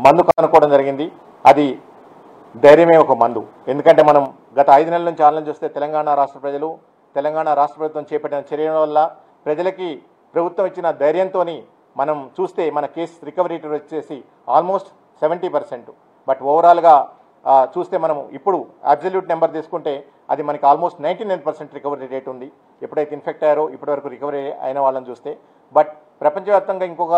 మందు కనుక్కోవడం జరిగింది. అది ధైర్యమే ఒక మందు. ఎందుకంటే మనం గత 5 నెలల నుంచి ఆలోచన చూస్తే తెలంగాణ రాష్ట్ర ప్రజలు, తెలంగాణ రాష్ట్ర ప్రభుత్వం చేపట్టిన చర్యల వల్ల ప్రజలకి ప్రభుత్వం ఇచ్చిన ధైర్యంతో మనం చూస్తే మన కేసు రికవరీ రేట్ వచ్చేసి ఆల్మోస్ట్ 70%. బట్ ఓవరాల్గా చూస్తే మనం ఇప్పుడు అబ్సల్యూట్ నెంబర్ తీసుకుంటే అది మనకి ఆల్మోస్ట్ 99% రికవరీ రేట్ ఉంది. ఎప్పుడైతే ఇన్ఫెక్ట్ అయ్యారో ఇప్పటివరకు రికవరీ అయిన వాళ్ళని చూస్తే. బట్ ప్రపంచవ్యాప్తంగా ఇంకొక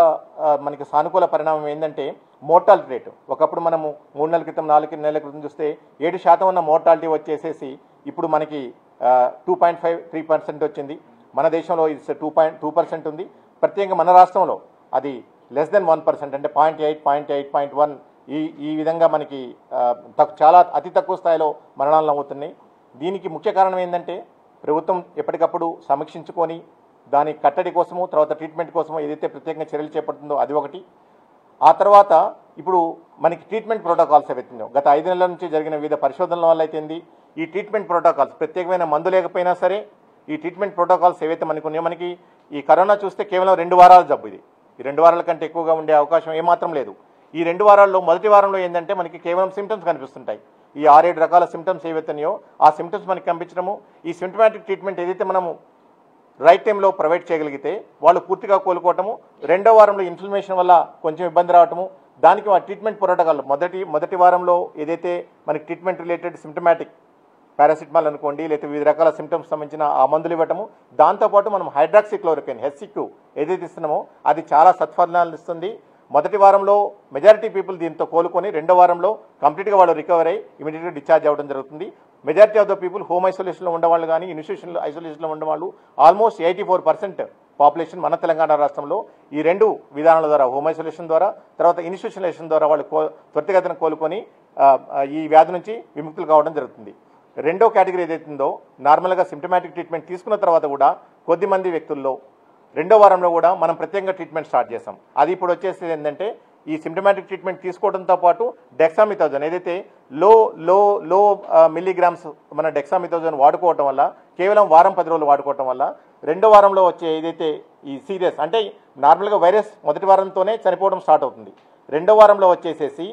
మనకి సానుకూల పరిణామం ఏంటంటే మోర్టాలిటీ రేటు. ఒకప్పుడు మనము 3 నెలల క్రితం 4 నెలల క్రితం చూస్తే 7% ఉన్న మోర్టాలిటీ వచ్చేసేసి ఇప్పుడు మనకి 2.53% వచ్చింది. మన దేశంలో ఇది 2% ఉంది. ప్రత్యేకంగా మన రాష్ట్రంలో అది <1%, అంటే 0.8, 0.1 ఈ విధంగా మనకి చాలా అతి తక్కువ స్థాయిలో మరణాలు నమోతున్నాయి. దీనికి ముఖ్య కారణం ఏంటంటే ప్రభుత్వం ఎప్పటికప్పుడు సమీక్షించుకొని దాని కట్టడి కోసము, తర్వాత ట్రీట్మెంట్ కోసము ఏదైతే ప్రత్యేకంగా చర్యలు చేపడుతుందో అది ఒకటి. ఆ తర్వాత ఇప్పుడు మనకి ట్రీట్మెంట్ ప్రోటోకాల్స్ ఏవైతుందో గత 5 నెలల నుంచి జరిగిన వివిధ పరిశోధనల వల్ల అయితేంది ఈ ట్రీట్మెంట్ ప్రోటోకాల్స్ ప్రత్యేకమైన మందు లేకపోయినా సరే ఈ ట్రీట్మెంట్ ప్రోటోకాల్స్ ఏవైతే మనకు ఉన్నాయో, మనకి ఈ కరోనా చూస్తే కేవలం 2 వారాల జబ్బు ఇది. ఈ 2 వారాల కంటే ఎక్కువగా ఉండే అవకాశం ఏమాత్రం లేదు. ఈ 2 వారాల్లో మొదటి వారంలో ఏంటంటే మనకి కేవలం సిమ్టమ్స్ కనిపిస్తుంటాయి. ఈ 6-7 రకాల సిమ్టమ్స్ ఏవైతున్నాయో ఆ సిమ్టమ్స్ మనకి కనిపించడము, ఈ సిమ్టమాటిక్ ట్రీట్మెంట్ ఏదైతే మనము రైట్ టైంలో ప్రొవైడ్ చేయగలిగితే వాళ్ళు పూర్తిగా కోలుకోవటము, 2వ వారంలో ఇన్ఫ్లమేషన్ వల్ల కొంచెం ఇబ్బంది రావటము, దానికి ఆ ట్రీట్మెంట్ ప్రోటోకాల్ మొదటి వారంలో ఏదైతే మనకి ట్రీట్మెంట్ రిలేటెడ్ సిమ్టమాటిక్ పారాసిటమాల్ అనుకోండి, లేకపోతే వివిధ రకాల సిమ్టమ్స్ సంబంధించిన ఆ మందులు ఇవ్వటము, దాంతోపాటు మనం హైడ్రాక్సిక్లోరోక్విన్ HCQ ఏదైతే ఇస్తున్నామో అది చాలా సత్ఫలితాలను ఇస్తుంది. మొదటి వారంలో మెజారిటీ పీపుల్ దీంతో కోలుకొని 2వ వారంలో కంప్లీట్గా వాళ్ళు రికవర్ అయ్యి ఇమీడియట్గా డిశ్చార్జ్ అవ్వడం జరుగుతుంది. Majority of the people home ఐసోలేషన్లో ఉండేవాళ్ళు కానీ ఇన్స్టిట్యూషన్ ఐసోలేషన్లో ఉండేవాళ్ళు ఆల్మోస్ట్ 84% పాపులేషన్ మన తెలంగాణ రాష్ట్రంలో ఈ 2 విధానాల ద్వారా, హోమ్ ఐసోలేషన్ ద్వారా తర్వాత ఇన్స్టిట్యూషనలైజేషన్ ద్వారా వాళ్ళు త్వరితగతిన కోలుకొని ఈ వ్యాధి నుంచి విముక్తులు కావడం జరుగుతుంది. 2వ కేటగిరీ ఏదైతుందో నార్మల్గా సిమ్టమాటిక్ ట్రీట్మెంట్ తీసుకున్న తర్వాత కూడా కొద్దిమంది వ్యక్తుల్లో 2వ వారంలో కూడా మనం ప్రత్యేకంగా ట్రీట్మెంట్ స్టార్ట్ చేస్తాం. అది ఇప్పుడు వచ్చేసి ఏంటంటే ఈ సిమ్టమాటిక్ ట్రీట్మెంట్ తీసుకోవడంతో పాటు డెక్సామిథాజోన్ ఏదైతే లో మిల్లీగ్రామ్స్ మన డెక్సామిథాజోన్ వాడుకోవటం వల్ల కేవలం వారం 10 రోజులు వాడుకోవటం వల్ల 2వ వారంలో వచ్చే ఏదైతే ఈ సీరియస్ అంటే నార్మల్గా వైరస్ మొదటి వారంతోనే చనిపోవడం స్టార్ట్ అవుతుంది. 2వ వారంలో వచ్చేసేసి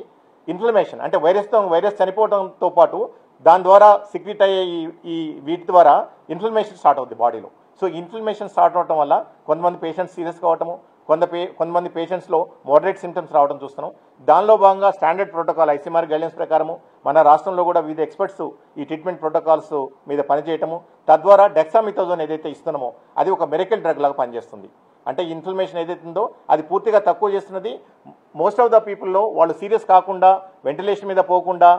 ఇన్ఫ్లమేషన్ అంటే వైరస్ చనిపోవడంతో పాటు దాని ద్వారా సిక్రెట్ అయ్యే ఈ వీటి ద్వారా ఇన్ఫ్లమేషన్ స్టార్ట్ అవుతుంది బాడీలో. సో ఇన్ఫ్లమేషన్ స్టార్ట్ అవడం వల్ల కొంతమంది పేషెంట్స్ సీరియస్ కావటము, కొంతమంది పేషెంట్స్లో మోడరేట్ సిమ్టమ్స్ రావడం చూస్తున్నాం. దానిలో భాగంగా స్టాండర్డ్ ప్రోటోకాల్ ICMR గైడ్లైన్స్ ప్రకారము మన రాష్ట్రంలో కూడా వివిధ ఎక్స్పర్ట్స్ ఈ ట్రీట్మెంట్ ప్రోటోకాల్స్ మీద పనిచేయటము, తద్వారా డెక్సామిథాజోన్ ఏదైతే ఇస్తున్నామో అది ఒక మెరికల్ డ్రగ్ లాగా పనిచేస్తుంది. అంటే ఇన్ఫ్లమేషన్ ఏదైతే ఉందో అది పూర్తిగా తక్కువ చేస్తున్నది. మోస్ట్ ఆఫ్ ద పీపుల్లో వాళ్ళు సీరియస్ కాకుండా వెంటిలేషన్ మీద పోకుండా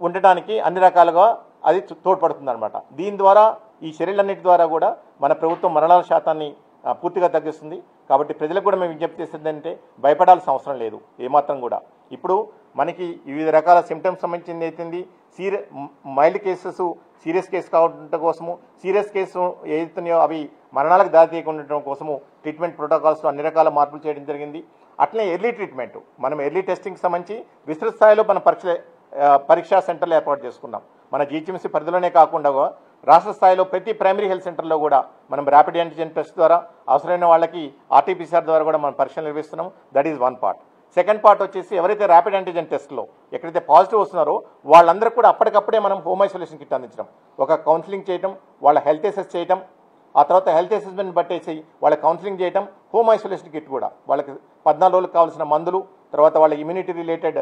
ఉండటానికి అన్ని రకాలుగా అది తోడ్పడుతుంది అనమాట. దీని ద్వారా ఈ చర్యలన్నిటి ద్వారా కూడా మన ప్రభుత్వం మరణాల శాతాన్ని పూర్తిగా తగ్గిస్తుంది. కాబట్టి ప్రజలకు కూడా మేము విజ్ఞప్తి చేసేది అంటే భయపడాల్సిన అవసరం లేదు ఏమాత్రం కూడా. ఇప్పుడు మనకి వివిధ రకాల సిమ్టమ్స్ సంబంధించింది అవుతుంది. మైల్డ్ కేసెస్ సీరియస్ కేసు కావడం కోసము, సీరియస్ కేసు ఏదైతున్నాయో అవి మరణాలకు దారితీయకుండా ఉండటం కోసము ట్రీట్మెంట్ ప్రోటోకాల్స్లో అన్ని రకాల మార్పులు చేయడం జరిగింది. అట్లనే ఎర్లీ ట్రీట్మెంట్ మనం ఎర్లీ టెస్టింగ్ సంబంధించి విస్తృత స్థాయిలో మన పరీక్షా సెంటర్లు ఏర్పాటు చేసుకున్నాం. మన GHMC పరిధిలోనే కాకుండా రాష్ట్ర స్థాయిలో ప్రతి ప్రైమరీ హెల్త్ సెంటర్లో కూడా మనం ర్యాపిడ్ యాంటిజెన్ టెస్ట్ ద్వారా అవసరమైన వాళ్ళకి RT-PCR ద్వారా కూడా మనం పరీక్షలు నిర్వహిస్తున్నాం. That is one part. Second part వచ్చేసి ఎవరైతే ర్యాపిడ్ యాంటిజెన్ టెస్ట్లో ఎక్కడైతే పాజిటివ్ వస్తున్నారో వాళ్ళందరూ కూడా అప్పటికప్పుడే మనం హోమ్ ఐసోలేషన్ కిట్ అందించడం, ఒక కౌన్సిలింగ్ చేయటం, వాళ్ళ హెల్త్ అసెస్ చేయటం, ఆ తర్వాత హెల్త్ అసెస్మెంట్ బట్టేసి వాళ్ళ కౌన్సిలింగ్ చేయటం, హోమ్ ఐసోలేషన్ కిట్ కూడా వాళ్ళకి 14 రోజులకు కావాల్సిన మందులు, తర్వాత వాళ్ళ immunity related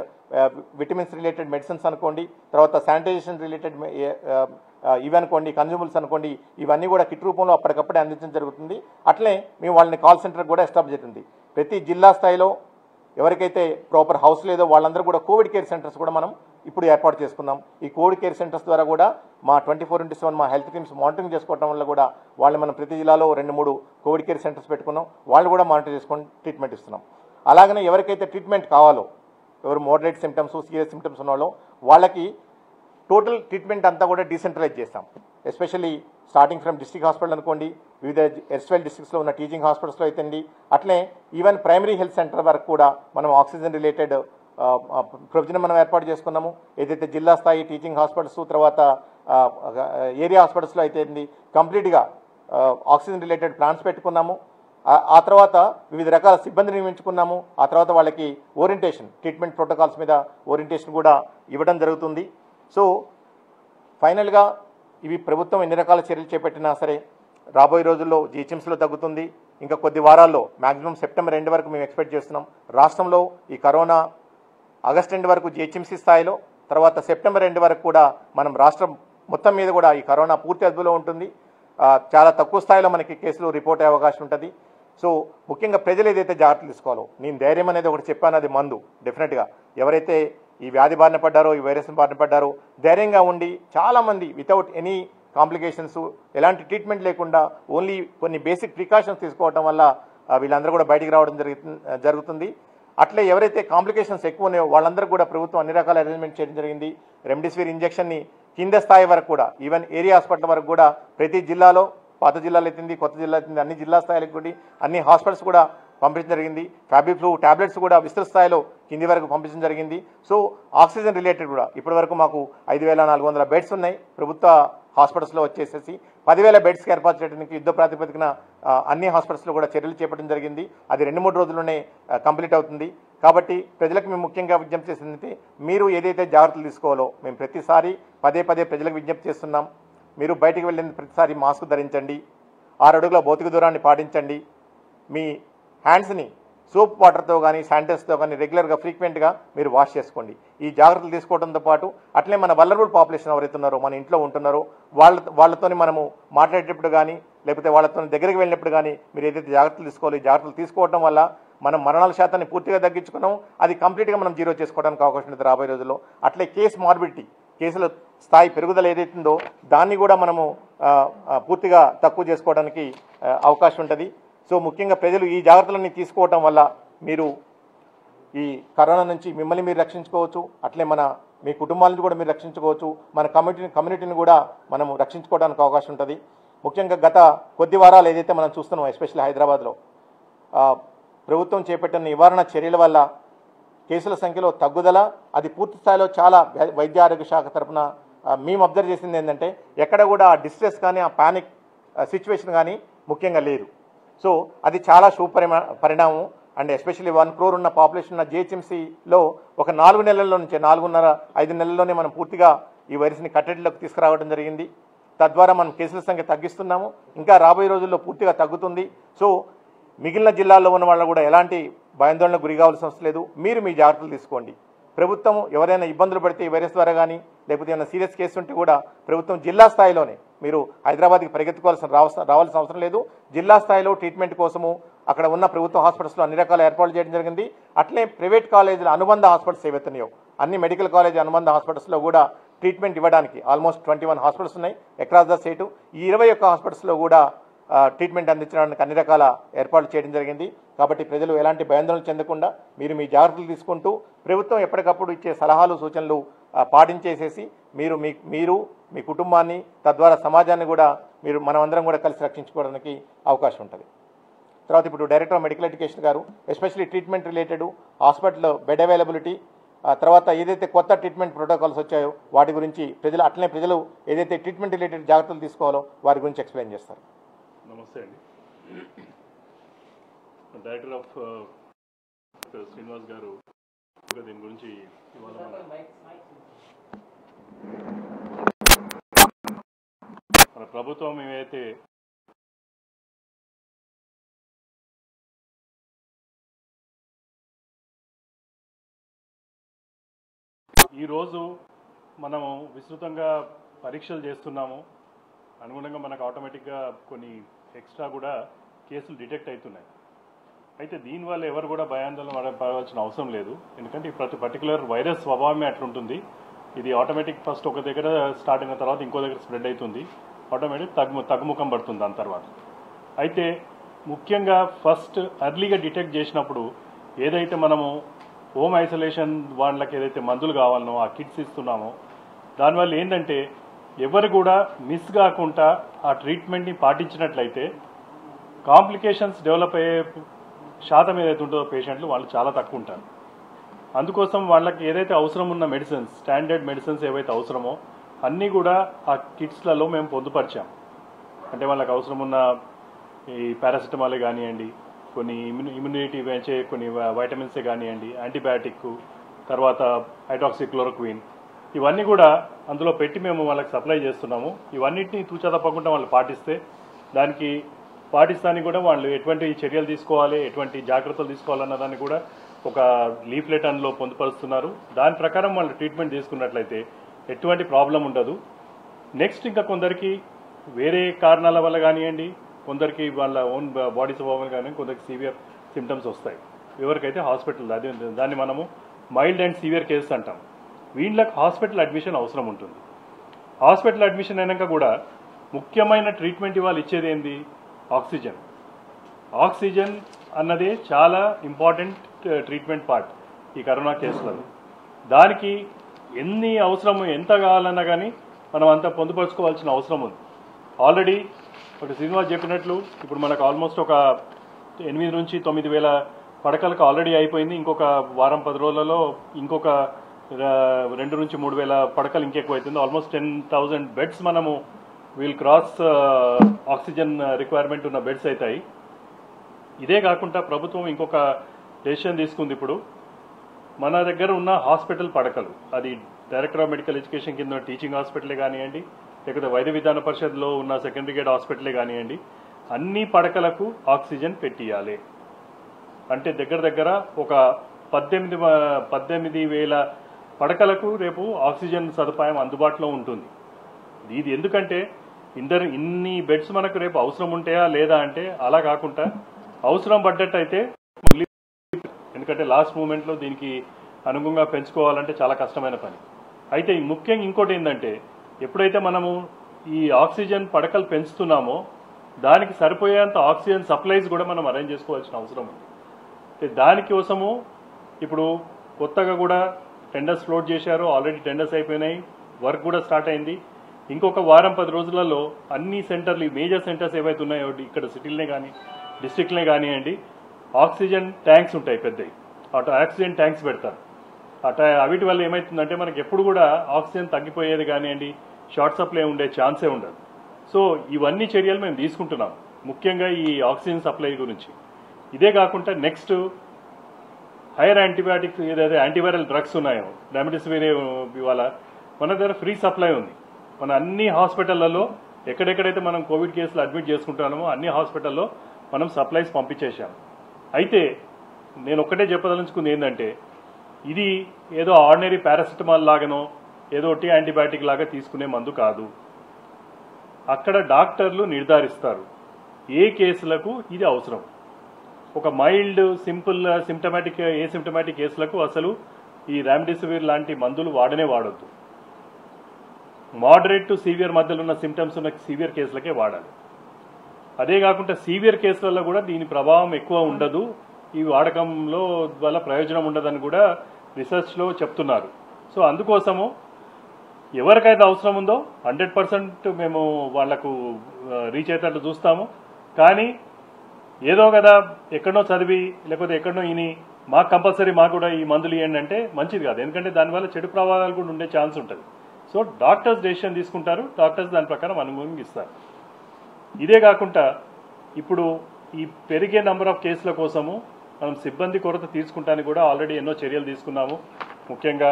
vitamins related medicines అనుకోండి, తర్వాత శానిటైజేషన్ రిలేటెడ్ ఇవి అనుకోండి, కన్జ్యూమబుల్స్ అనుకోండి, ఇవన్నీ కూడా కిట్ రూపంలో అప్పటికప్పుడే అందించడం జరుగుతుంది. అట్లే మేము వాళ్ళని కాల్ సెంటర్ కూడా ఎస్టాబ్లిష్ అవుతుంది. ప్రతి జిల్లా స్థాయిలో ఎవరికైతే ప్రాపర్ హౌస్ లేదో వాళ్ళందరూ కూడా కోవిడ్ కేర్ సెంటర్స్ కూడా మనం ఇప్పుడు ఏర్పాటు చేసుకున్నాం. ఈ కోవిడ్ కేర్ సెంటర్స్ ద్వారా కూడా మా 24/7 మా హెల్త్ టీమ్స్ మానిటరింగ్ చేసుకోవడం వల్ల కూడా వాళ్ళు మనం ప్రతి జిల్లాలో 2-3 కోవిడ్ కేర్ సెంటర్స్ పెట్టుకున్నాం. వాళ్ళు కూడా మానిటర్ చేసుకొని ట్రీట్మెంట్ ఇస్తున్నాం. అలాగనే ఎవరికైతే ట్రీట్మెంట్ కావాలో, ఎవరు మోడరేట్ సిమ్టమ్స్ సీరియస్ సిమ్టమ్స్ ఉన్నాలో వాళ్ళకి టోటల్ ట్రీట్మెంట్ అంతా కూడా డీసెంట్రలైజ్ చేస్తాం. Especially starting from district hospital అనుకోండి, వివిధ ఎస్వెల్ డిస్ట్రిక్ట్స్లో ఉన్న టీచింగ్ హాస్పిటల్స్లో అయితేండి, అట్లే ఈవెన్ ప్రైమరీ హెల్త్ సెంటర్ వరకు కూడా మనం ఆక్సిజన్ రిలేటెడ్ ప్రొవిజన్ మనం ఏర్పాటు చేసుకున్నాము. ఏదైతే జిల్లా స్థాయి టీచింగ్ హాస్పిటల్స్ తర్వాత ఏరియా హాస్పిటల్స్లో అయితేంది కంప్లీట్గా ఆక్సిజన్ రిలేటెడ్ ప్లాంట్స్ పెట్టుకున్నాము. ఆ తర్వాత వివిధ రకాల సిబ్బందిని నియమించుకున్నాము. ఆ తర్వాత వాళ్ళకి ఓరియంటేషన్, ట్రీట్మెంట్ ప్రోటోకాల్స్ మీద ఓరియంటేషన్ కూడా ఇవ్వడం జరుగుతుంది. సో ఫైనల్గా ఇవి ప్రభుత్వం ఎన్ని రకాల చర్యలు చేపట్టినా సరే రాబోయే రోజుల్లో జిహెచ్ఎంసీలో తగ్గుతుంది. ఇంకా కొద్ది వారాల్లో మ్యాక్సిమం సెప్టెంబర్ 2 వరకు మేము ఎక్స్పెక్ట్ చేస్తున్నాం. రాష్ట్రంలో ఈ కరోనా ఆగస్టు 2 వరకు జిహెచ్ఎంసీ స్థాయిలో, తర్వాత సెప్టెంబర్ 2 వరకు కూడా మనం రాష్ట్రం మొత్తం మీద కూడా ఈ కరోనా పూర్తి అదుపులో ఉంటుంది. చాలా తక్కువ స్థాయిలో మనకి కేసులు రిపోర్ట్ అయ్యే అవకాశం ఉంటుంది. సో ముఖ్యంగా ప్రజలు ఏదైతే జాగ్రత్తలు తీసుకోవాలో, నేను ధైర్యం అనేది ఒకటి చెప్పాను, అది మందు. డెఫినెట్గా ఎవరైతే ఈ వ్యాధి బారిన పడ్డారో, ఈ వైరస్ బారిన పడ్డారో ధైర్యంగా ఉండి, చాలామంది వితౌట్ ఎనీ కాంప్లికేషన్స్, ఎలాంటి ట్రీట్మెంట్ లేకుండా ఓన్లీ కొన్ని బేసిక్ ప్రికాషన్స్ తీసుకోవడం వల్ల వీళ్ళందరూ కూడా బయటికి రావడం జరుగుతుంది. అట్లే ఎవరైతే కాంప్లికేషన్స్ ఎక్కువ ఉన్నాయో వాళ్ళందరూ కూడా ప్రభుత్వం అన్ని రకాల అరేంజ్మెంట్ చేయడం జరిగింది. రెమ్డెసివిర్ ఇంజెక్షన్ని కింద స్థాయి వరకు కూడా, ఈవెన్ ఏరియా హాస్పిటల్ వరకు కూడా ప్రతి జిల్లాలో, పాత జిల్లాలో ఎత్తింది, కొత్త జిల్లా ఎత్తింది, అన్ని జిల్లా స్థాయిలకు కూడా అన్ని హాస్పిటల్స్ కూడా పంపించడం జరిగింది. ఫ్యాబిఫ్లూ టాబ్లెట్స్ కూడా విస్తృత స్థాయిలో కింది వరకు పంపించడం జరిగింది. సో ఆక్సిజన్ రిలేటెడ్ కూడా ఇప్పటి వరకు మాకు 5,400 బెడ్స్ ఉన్నాయి ప్రభుత్వ హాస్పిటల్స్లో. వచ్చేసేసి 10,000 బెడ్స్కి ఏర్పాటు చేయడానికి యుద్ధ ప్రాతిపదికన అన్ని హాస్పిటల్స్లో కూడా చర్యలు చేపట్టడం జరిగింది. అది 2-3 రోజుల్లోనే కంప్లీట్ అవుతుంది. కాబట్టి ప్రజలకు మేము ముఖ్యంగా విజ్ఞప్తి చేసిందంటే, మీరు ఏదైతే జాగ్రత్తలు తీసుకోవాలో మేము ప్రతిసారి పదే ప్రజలకు విజ్ఞప్తి చేస్తున్నాం. మీరు బయటికి వెళ్ళిన ప్రతిసారి మాస్క్ ధరించండి, 6 అడుగుల భౌతిక దూరాన్ని పాటించండి, మీ హ్యాండ్స్ని సోప్ వాటర్తో కానీ శానిటైజర్తో కానీ రెగ్యులర్గా ఫ్రీక్వెంట్గా మీరు వాష్ చేసుకోండి. ఈ జాగ్రత్తలు తీసుకోవడంతో పాటు అట్లే మన వల్నరబుల్ పాపులేషన్ ఎవరైతే ఉన్నారో, మన ఇంట్లో ఉంటున్నారో వాళ్ళతోని మనము మాట్లాడేటప్పుడు కానీ, లేకపోతే వాళ్ళతో దగ్గరికి వెళ్ళినప్పుడు కానీ మీరు ఏదైతే జాగ్రత్తలు తీసుకోవాలో, ఈ జాగ్రత్తలు తీసుకోవడం వల్ల మనం మరణాల శాతాన్ని పూర్తిగా తగ్గించుకున్నాం. అది కంప్లీట్గా మనం జీరో చేసుకోవడానికి అవకాశం ఉంటుంది రాబోయే రోజుల్లో. అట్లే కేసు మార్బిడిటీ, కేసుల స్థాయి పెరుగుదల ఏదైతుందో దాన్ని కూడా మనము పూర్తిగా తక్కువ చేసుకోవడానికి అవకాశం ఉంటుంది. సో ముఖ్యంగా ప్రజలు ఈ జాగ్రత్తలన్నీ తీసుకోవటం వల్ల మీరు ఈ కరోనా నుంచి మిమ్మల్ని మీరు రక్షించుకోవచ్చు, అట్లే మీ కుటుంబాలను కూడా మీరు రక్షించుకోవచ్చు, మన కమ్యూనిటీని కూడా మనము రక్షించుకోవడానికి అవకాశం ఉంటుంది. ముఖ్యంగా గత కొద్ది వారాలు ఏదైతే మనం చూస్తున్నాం, ఎస్పెషల్లీ హైదరాబాద్లో ప్రభుత్వం చేపట్టిన నివారణ చర్యల వల్ల కేసుల సంఖ్యలో తగ్గుదల, అది పూర్తి స్థాయిలో చాలా వైద్య ఆరోగ్య శాఖ తరఫున మేము అబ్జర్వ్ చేసింది ఏంటంటే, ఎక్కడ కూడా ఆ డిస్ట్రెస్ కానీ, ఆ పానిక్ సిచ్యువేషన్ కానీ ముఖ్యంగా లేదు. సో అది చాలా పరిణామం. అండ్ ఎస్పెషల్లీ 1 crore ఉన్న పాపులేషన్ ఉన్న జిహెచ్ఎంసీలో ఒక 4 నెలల్లో నుంచి 4.5 నెలల్లోనే మనం పూర్తిగా ఈ వైరస్ని కట్టడిలోకి తీసుకురావడం జరిగింది. తద్వారా మనం కేసుల సంఖ్య తగ్గిస్తున్నాము. ఇంకా రాబోయే రోజుల్లో పూర్తిగా తగ్గుతుంది. సో మిగిలిన జిల్లాల్లో ఉన్న వాళ్ళు కూడా ఎలాంటి భయాందోళనకు గురి కావాల్సిన అవసరం లేదు. మీరు మీ జాగ్రత్తలు తీసుకోండి. ప్రభుత్వం ఎవరైనా ఇబ్బందులు పడితే ఈ వైరస్ ద్వారా కానీ, లేకపోతే ఏమైనా సీరియస్ కేసు ఉంటే కూడా ప్రభుత్వం జిల్లా స్థాయిలోనే, మీరు హైదరాబాద్కి రావాల్సిన అవసరం లేదు. జిల్లా స్థాయిలో ట్రీట్మెంట్ కోసము అక్కడ ఉన్న ప్రభుత్వ హాస్పిటల్స్లో అన్ని రకాల ఏర్పాట్లు చేయడం జరిగింది. అట్లే ప్రైవేట్ కాలేజీల అనుబంధ హాస్పిటల్స్ ఏవైతున్నాయో అన్ని మెడికల్ కాలేజ్ అనుబంధ హాస్పిటల్స్లో కూడా ట్రీట్మెంట్ ఇవ్వడానికి ఆల్మోస్ట్ 21 హాస్పిటల్స్ ఉన్నాయి అక్రాస్ ద స్టేట్. ఈ 21 హాస్పిటల్స్లో కూడా ట్రీట్మెంట్ అందించడానికి అన్ని రకాల ఏర్పాట్లు చేయడం జరిగింది. కాబట్టి ప్రజలు ఎలాంటి భయాందోళన చెందకుండా మీరు మీ జాగ్రత్తలు తీసుకుంటూ ప్రభుత్వం ఎప్పటికప్పుడు ఇచ్చే సలహాలు సూచనలు పాటించేసేసి మీరు మీ కుటుంబాన్ని, తద్వారా సమాజాన్ని కూడా మనమందరం కూడా కలిసి రక్షించుకోవడానికి అవకాశం ఉంటుంది. తర్వాత ఇప్పుడు డైరెక్టర్ ఆఫ్ మెడికల్ ఎడ్యుకేషన్ గారు especially treatment related hospital bed availability, తర్వాత ఏదైతే కొత్త ట్రీట్మెంట్ ప్రోటోకాల్స్ వచ్చాయో వాటి గురించి ప్రజలు ఏదైతే ట్రీట్మెంట్ రిలేటెడ్ జాగ్రత్తలు తీసుకోవాలో వారి గురించి ఎక్స్ప్లెయిన్ చేస్తారు. నమస్తే అండి. డైరెక్టర్ ఆఫ్ శ్రీనివాస్ గారు దీని గురించి ఇవాళ మన ప్రభుత్వం ఏమైతే ఈరోజు మనము విస్తృతంగా పరీక్షలు చేస్తున్నాము. అనుగుణంగా మనకు ఆటోమేటిక్గా కొన్ని ఎక్స్ట్రా కూడా కేసులు డిటెక్ట్ అవుతున్నాయి. అయితే దీనివల్ల ఎవరు కూడా భయాందోళన పడాల్సిన అవసరం లేదు. ఎందుకంటే ప్రతి పర్టికులర్ వైరస్ స్వభావమే అట్లుంటుంది. ఇది ఆటోమేటిక్ ఫస్ట్ ఒక దగ్గర స్టార్ట్ అయిన తర్వాత ఇంకో దగ్గర స్ప్రెడ్ అవుతుంది. ఆటోమేటిక్ తగ్గుముఖం పడుతుంది దాని తర్వాత. అయితే ముఖ్యంగా ఫస్ట్ అర్లీగా డిటెక్ట్ చేసినప్పుడు ఏదైతే మనము హోమ్ ఐసోలేషన్ వాళ్ళకి ఏదైతే మందులు కావాలనో ఆ కిట్స్ ఇస్తున్నామో దానివల్ల ఏంటంటే ఎవరు కూడా మిస్ కాకుండా ఆ ట్రీట్మెంట్ని పాటించినట్లయితే కాంప్లికేషన్స్ డెవలప్ అయ్యే శాతం ఏదైతే ఉంటుందో పేషెంట్లు వాళ్ళు చాలా తక్కువ ఉంటారు. అందుకోసం వాళ్ళకి ఏదైతే అవసరం ఉన్న మెడిసిన్స్, స్టాండర్డ్ మెడిసిన్స్ ఏవైతే అవసరమో అన్నీ కూడా ఆ కిట్స్లలో మేము పొందుపరిచాం. అంటే వాళ్ళకి అవసరం ఉన్న ఈ పారాసిటమాలే కానివ్వండి, కొన్ని ఇమ్యూనిటీ పెంచే కొన్ని వైటమిన్సే కానివ్వండి, యాంటీబయాటిక్, తర్వాత హైడ్రాక్సిక్లోరోక్విన్, ఇవన్నీ కూడా అందులో పెట్టి మేము వాళ్ళకి సప్లై చేస్తున్నాము. ఇవన్నిటిని తూచా తప్పకుండా వాళ్ళు పాటిస్తానికి కూడా వాళ్ళు ఎటువంటి చర్యలు తీసుకోవాలి, ఎటువంటి జాగ్రత్తలు తీసుకోవాలన్న దాన్ని కూడా ఒక లీఫ్లెట్ అందులో పొందుపరుస్తున్నారు. దాని ప్రకారం వాళ్ళు ట్రీట్మెంట్ తీసుకున్నట్లయితే ఎటువంటి ప్రాబ్లం ఉండదు. నెక్స్ట్ ఇంకా కొందరికి వేరే కారణాల వల్ల కానివ్వండి, కొందరికి వాళ్ళ ఓన్ బాడీ స్వభావం కానీ కొందరికి సివియర్ సిమ్టమ్స్ వస్తాయి. ఎవరికైతే హాస్పిటల్ దాన్ని మనము మైల్డ్ అండ్ సివియర్ కేసెస్ అంటాం. వీళ్ళకి హాస్పిటల్ అడ్మిషన్ అవసరం ఉంటుంది. హాస్పిటల్ అడ్మిషన్ అయినాక కూడా ముఖ్యమైన ట్రీట్మెంట్ ఇవాళ ఇచ్చేది ఏంది? ఆక్సిజన్. ఆక్సిజన్ అన్నదే చాలా ఇంపార్టెంట్ ట్రీట్మెంట్ పార్ట్ ఈ కరోనా కేసులలో. దానికి ఎన్ని అవసరము ఎంత కావాలన్నా కానీ మనం అంత పొందుపరుచుకోవాల్సిన అవసరం ఉంది. ఆల్రెడీ ఒక శ్రీనివాస్ చెప్పినట్లు ఇప్పుడు మనకు ఆల్మోస్ట్ ఒక 8 నుంచి 9 వేల పడకలకు ఆల్రెడీ అయిపోయింది. ఇంకొక వారం 10 రోజులలో ఇంకొక 2 నుంచి 3 వేల పడకలు ఇంకెక్కువ అవుతుంది. ఆల్మోస్ట్ 10,000 బెడ్స్ మనము వీల్ క్రాస్ ఆక్సిజన్ రిక్వైర్మెంట్ ఉన్న బెడ్స్ అవుతాయి. ఇదే కాకుండా ప్రభుత్వం ఇంకొక డెసిషన్ తీసుకుంది. ఇప్పుడు మన దగ్గర ఉన్న హాస్పిటల్ పడకలు, అది డైరెక్టర్ ఆఫ్ మెడికల్ ఎడ్యుకేషన్ కింద టీచింగ్ హాస్పిటలే కానివ్వండి, లేకపోతే వైద్య విధాన పరిషత్లో ఉన్న సెకండరీ గ్రేడ్ హాస్పిటలే కానివ్వండి, అన్ని పడకలకు ఆక్సిజన్ పెట్టియాలి. అంటే దగ్గర ఒక 18,000 పడకలకు రేపు ఆక్సిజన్ సదుపాయం అందుబాటులో ఉంటుంది. ఇది ఎందుకంటే ఇన్ని బెడ్స్ మనకు రేపు అవసరం ఉంటాయా లేదా అంటే అలా కాకుండా అవసరం పడ్డట్టయితే మళ్ళీ, ఎందుకంటే లాస్ట్ మూమెంట్లో దీనికి అనుగుణంగా పెంచుకోవాలంటే చాలా కష్టమైన పని. అయితే ముఖ్యంగా ఇంకోటి ఏంటంటే ఎప్పుడైతే మనము ఈ ఆక్సిజన్ పడకలు పెంచుతున్నామో దానికి సరిపోయేంత ఆక్సిజన్ సప్లైస్ కూడా మనం అరేంజ్ చేసుకోవాల్సిన అవసరం ఉంది. దానికోసము ఇప్పుడు కొత్తగా కూడా టెండర్స్ ఫ్లోట్ చేశారు. ఆల్రెడీ టెండర్స్ అయిపోయినాయి, వర్క్ కూడా స్టార్ట్ అయింది. ఇంకొక వారం 10 రోజులలో అన్ని సెంటర్లు, మేజర్ సెంటర్స్ ఏవైతే ఉన్నాయో ఇక్కడ సిటీలనే కానీ డిస్ట్రిక్ట్లనే కానివ్వండి, ఆక్సిజన్ ట్యాంక్స్ ఉంటాయి పెద్దవి, అటు ఆక్సిజన్ ట్యాంక్స్ పెడతారు. అవిటి వల్ల ఏమవుతుందంటే మనకి ఎప్పుడు కూడా ఆక్సిజన్ తగ్గిపోయేది కానివ్వండి, షార్ట్ సప్లై ఉండే ఛాన్సే ఉండదు. సో ఇవన్నీ చర్యలు మేము తీసుకుంటున్నాం ముఖ్యంగా ఈ ఆక్సిజన్ సప్లై గురించి. ఇదే కాకుండా నెక్స్ట్ హైయర్ యాంటీబయాటిక్స్, ఏదైతే యాంటీవైరల్ డ్రగ్స్ ఉన్నాయో, రెమ్డెసివిర్ ఇవాళ మన దగ్గర ఫ్రీ సప్లై ఉంది. మన అన్ని హాస్పిటళ్లలో ఎక్కడెక్కడైతే మనం కోవిడ్ కేసులు అడ్మిట్ చేసుకుంటున్నామో అన్ని హాస్పిటల్లో మనం సప్లైస్ పంపించేశాం. అయితే నేను ఒక్కటే చెప్పదలుచుకుంది ఏంటంటే ఇది ఏదో ఆర్డినరీ పారాసిటమాల్ లాగానో ఏదో ఒకటి యాంటీబయాటిక్ లాగా తీసుకునే మందు కాదు. అక్కడ డాక్టర్లు నిర్ధారిస్తారు ఏ కేసులకు ఇది అవసరం. ఒక మైల్డ్ సింపుల్ సిమ్టమాటిక్ ఏసిమ్టమాటిక్ కేసులకు అసలు ఈ రెమ్డెసివిర్ లాంటి మందులు వాడొద్దు. మోడరేట్ టు సివియర్ మధ్యలో ఉన్న సిమ్టమ్స్ ఉన్న సివియర్ కేసులకే వాడాలి. అదే కాకుండా సివియర్ కేసులలో కూడా దీని ప్రభావం ఎక్కువ ఉండదు, ఈ వాడకంలో వల్ల ప్రయోజనం ఉండదని కూడా రీసెర్చ్లో చెప్తున్నారు. సో అందుకోసము ఎవరికైతే అవసరం ఉందో 100% మేము వాళ్లకు రీచ్ అయ్యేటట్లు చూస్తాము. కానీ ఏదో కదా ఎక్కడో చదివి లేకపోతే ఎక్కడో ఇని మాకు కంపల్సరీ మాకు కూడా ఈ మందులు ఇవ్వండి అంటే మంచిది కాదు. ఎందుకంటే దానివల్ల చెడు ప్రభావాలు కూడా ఉండే ఛాన్స్ ఉంటుంది. సో డాక్టర్స్ డెసిషన్ తీసుకుంటారు, డాక్టర్స్ దాని ప్రకారం అనుగుణంగా ఇస్తారు. ఇదే కాకుండా ఇప్పుడు ఈ పెరిగే నెంబర్ ఆఫ్ కేసుల కోసము మనం సిబ్బంది కొరత తీసుకుంటానికి కూడా ఆల్రెడీ ఎన్నో చర్యలు తీసుకున్నాము. ముఖ్యంగా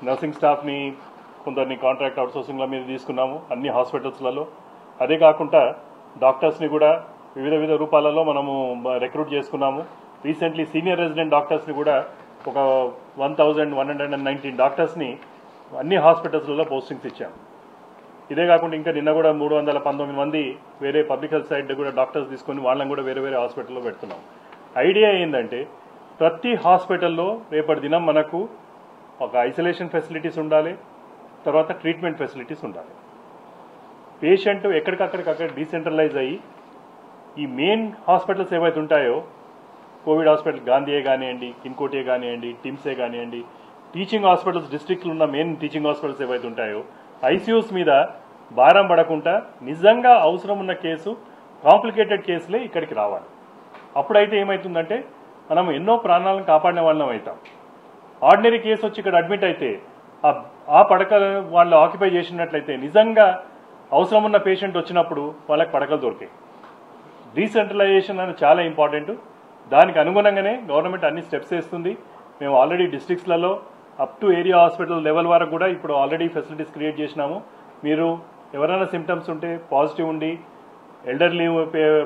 నర్సింగ్ స్టాఫ్ని కొందరిని కాంట్రాక్ట్ అవుట్సోర్సింగ్ల మీద తీసుకున్నాము అన్ని హాస్పిటల్స్లలో. అదే కాకుండా డాక్టర్స్ని కూడా వివిధ రూపాలలో మనము రిక్రూట్ చేసుకున్నాము. రీసెంట్లీ సీనియర్ రెసిడెంట్ డాక్టర్స్ని కూడా ఒక 1119 డాక్టర్స్ని అన్ని హాస్పిటల్స్లలో పోస్టింగ్స్ ఇచ్చాము. ఇదే కాకుండా ఇంకా నిన్న కూడా 319 మంది వేరే పబ్లిక్ హెల్త్ సైడ్ కూడా డాక్టర్స్ తీసుకొని వాళ్ళని కూడా వేరే హాస్పిటల్లో పెడుతున్నాం. ఐడియా ఏంటంటే ప్రతి హాస్పిటల్లో రేపటి దినం మనకు ఒక ఐసోలేషన్ ఫెసిలిటీస్ ఉండాలి, తర్వాత ట్రీట్మెంట్ ఫెసిలిటీస్ ఉండాలి. పేషెంట్ ఎక్కడికక్కడ డీసెంట్రలైజ్ అయ్యి ఈ మెయిన్ హాస్పిటల్స్ ఏవైతే ఉంటాయో, కోవిడ్ హాస్పిటల్ గాంధీయే కానివ్వండి, కిన్కోటియే కానివ్వండి, టిమ్సే కానివ్వండి, టీచింగ్ హాస్పిటల్స్ డిస్ట్రిక్ట్లో ఉన్న మెయిన్ టీచింగ్ హాస్పిటల్స్ ఏవైతే ఉంటాయో ఐసీయూస్ మీద భారం పడకుండా నిజంగా అవసరం ఉన్న కేసు, కాంప్లికేటెడ్ కేసులే ఇక్కడికి రావాలి. అప్పుడైతే ఏమవుతుందంటే మనం ఎన్నో ప్రాణాలను కాపాడిన వాళ్ళం అవుతాం. ఆర్డినరీ కేసు వచ్చి ఇక్కడ అడ్మిట్ అయితే ఆ పడక వాళ్ళు ఆక్యుపై చేసినట్లయితే నిజంగా అవసరం ఉన్న పేషెంట్ వచ్చినప్పుడు వాళ్ళకి పడకలు దొరికాయి. డీసెంట్రలైజేషన్ అనేది చాలా ఇంపార్టెంట్. దానికి అనుగుణంగానే గవర్నమెంట్ అన్ని స్టెప్స్ వేస్తుంది. మేము ఆల్రెడీ డిస్ట్రిక్ట్స్లలో up to area hospital level వరకు కూడా ఇప్పుడు ఆల్రెడీ ఫెసిలిటీస్ క్రియేట్ చేసినాము. మీరు ఎవరైనా సిమ్టమ్స్ ఉంటే పాజిటివ్ ఉండి ఎల్డర్లీ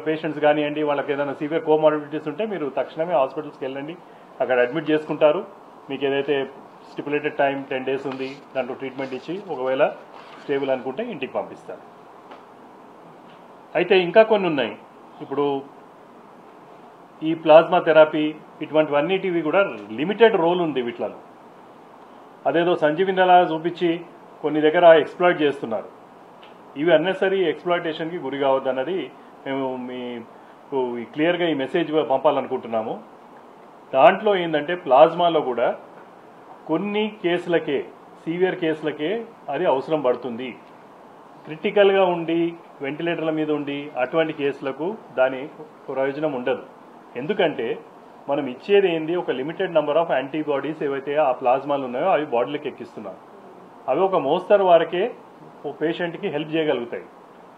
పేషెంట్స్ కానివ్వండి, వాళ్ళకి ఏదైనా సివియర్ కోమార్బిడిటీస్ ఉంటే మీరు తక్షణమే హాస్పిటల్స్కి వెళ్ళండి, అక్కడ అడ్మిట్ చేసుకుంటారు. మీకు ఏదైతే స్టిపులేటెడ్ టైం 10 days ఉంది, దాంట్లో ట్రీట్మెంట్ ఇచ్చి ఒకవేళ స్టేబుల్ అనుకుంటే ఇంటికి పంపిస్తారు. అయితే ఇంకా కొన్ని ఉన్నాయి. ఇప్పుడు ఈ ప్లాస్మా థెరపీ ఇటువంటివన్నిటివి కూడా లిమిటెడ్ రోల్ ఉంది వీటిలో. అదేదో సంజీవినిలా చూపించి కొన్ని దగ్గర ఎక్స్ప్లాయిట్ చేస్తున్నారు. ఇవి అన్నెసరీ ఎక్స్ప్లాయిటేషన్కి గురి కావద్దన్నది మేము మీకు క్లియర్గా ఈ మెసేజ్ పంపాలనుకుంటున్నాము. దాంట్లో ఏంటంటే ప్లాస్మాలో కూడా కొన్ని కేసులకే, సీవియర్ కేసులకే అది అవసరం పడుతుంది. క్రిటికల్గా ఉండి వెంటిలేటర్ల మీద ఉండి అటువంటి కేసులకు దాని ప్రయోజనం ఉండదు. ఎందుకంటే మనం ఇచ్చేది ఏంది, ఒక లిమిటెడ్ నెంబర్ ఆఫ్ యాంటీబాడీస్ ఏవైతే ఆ ప్లాస్మాలు ఉన్నాయో అవి బాడీలోకి ఎక్కిస్తున్నాం. అవి ఒక మోస్తరు వరకే ఓ పేషెంట్కి హెల్ప్ చేయగలుగుతాయి.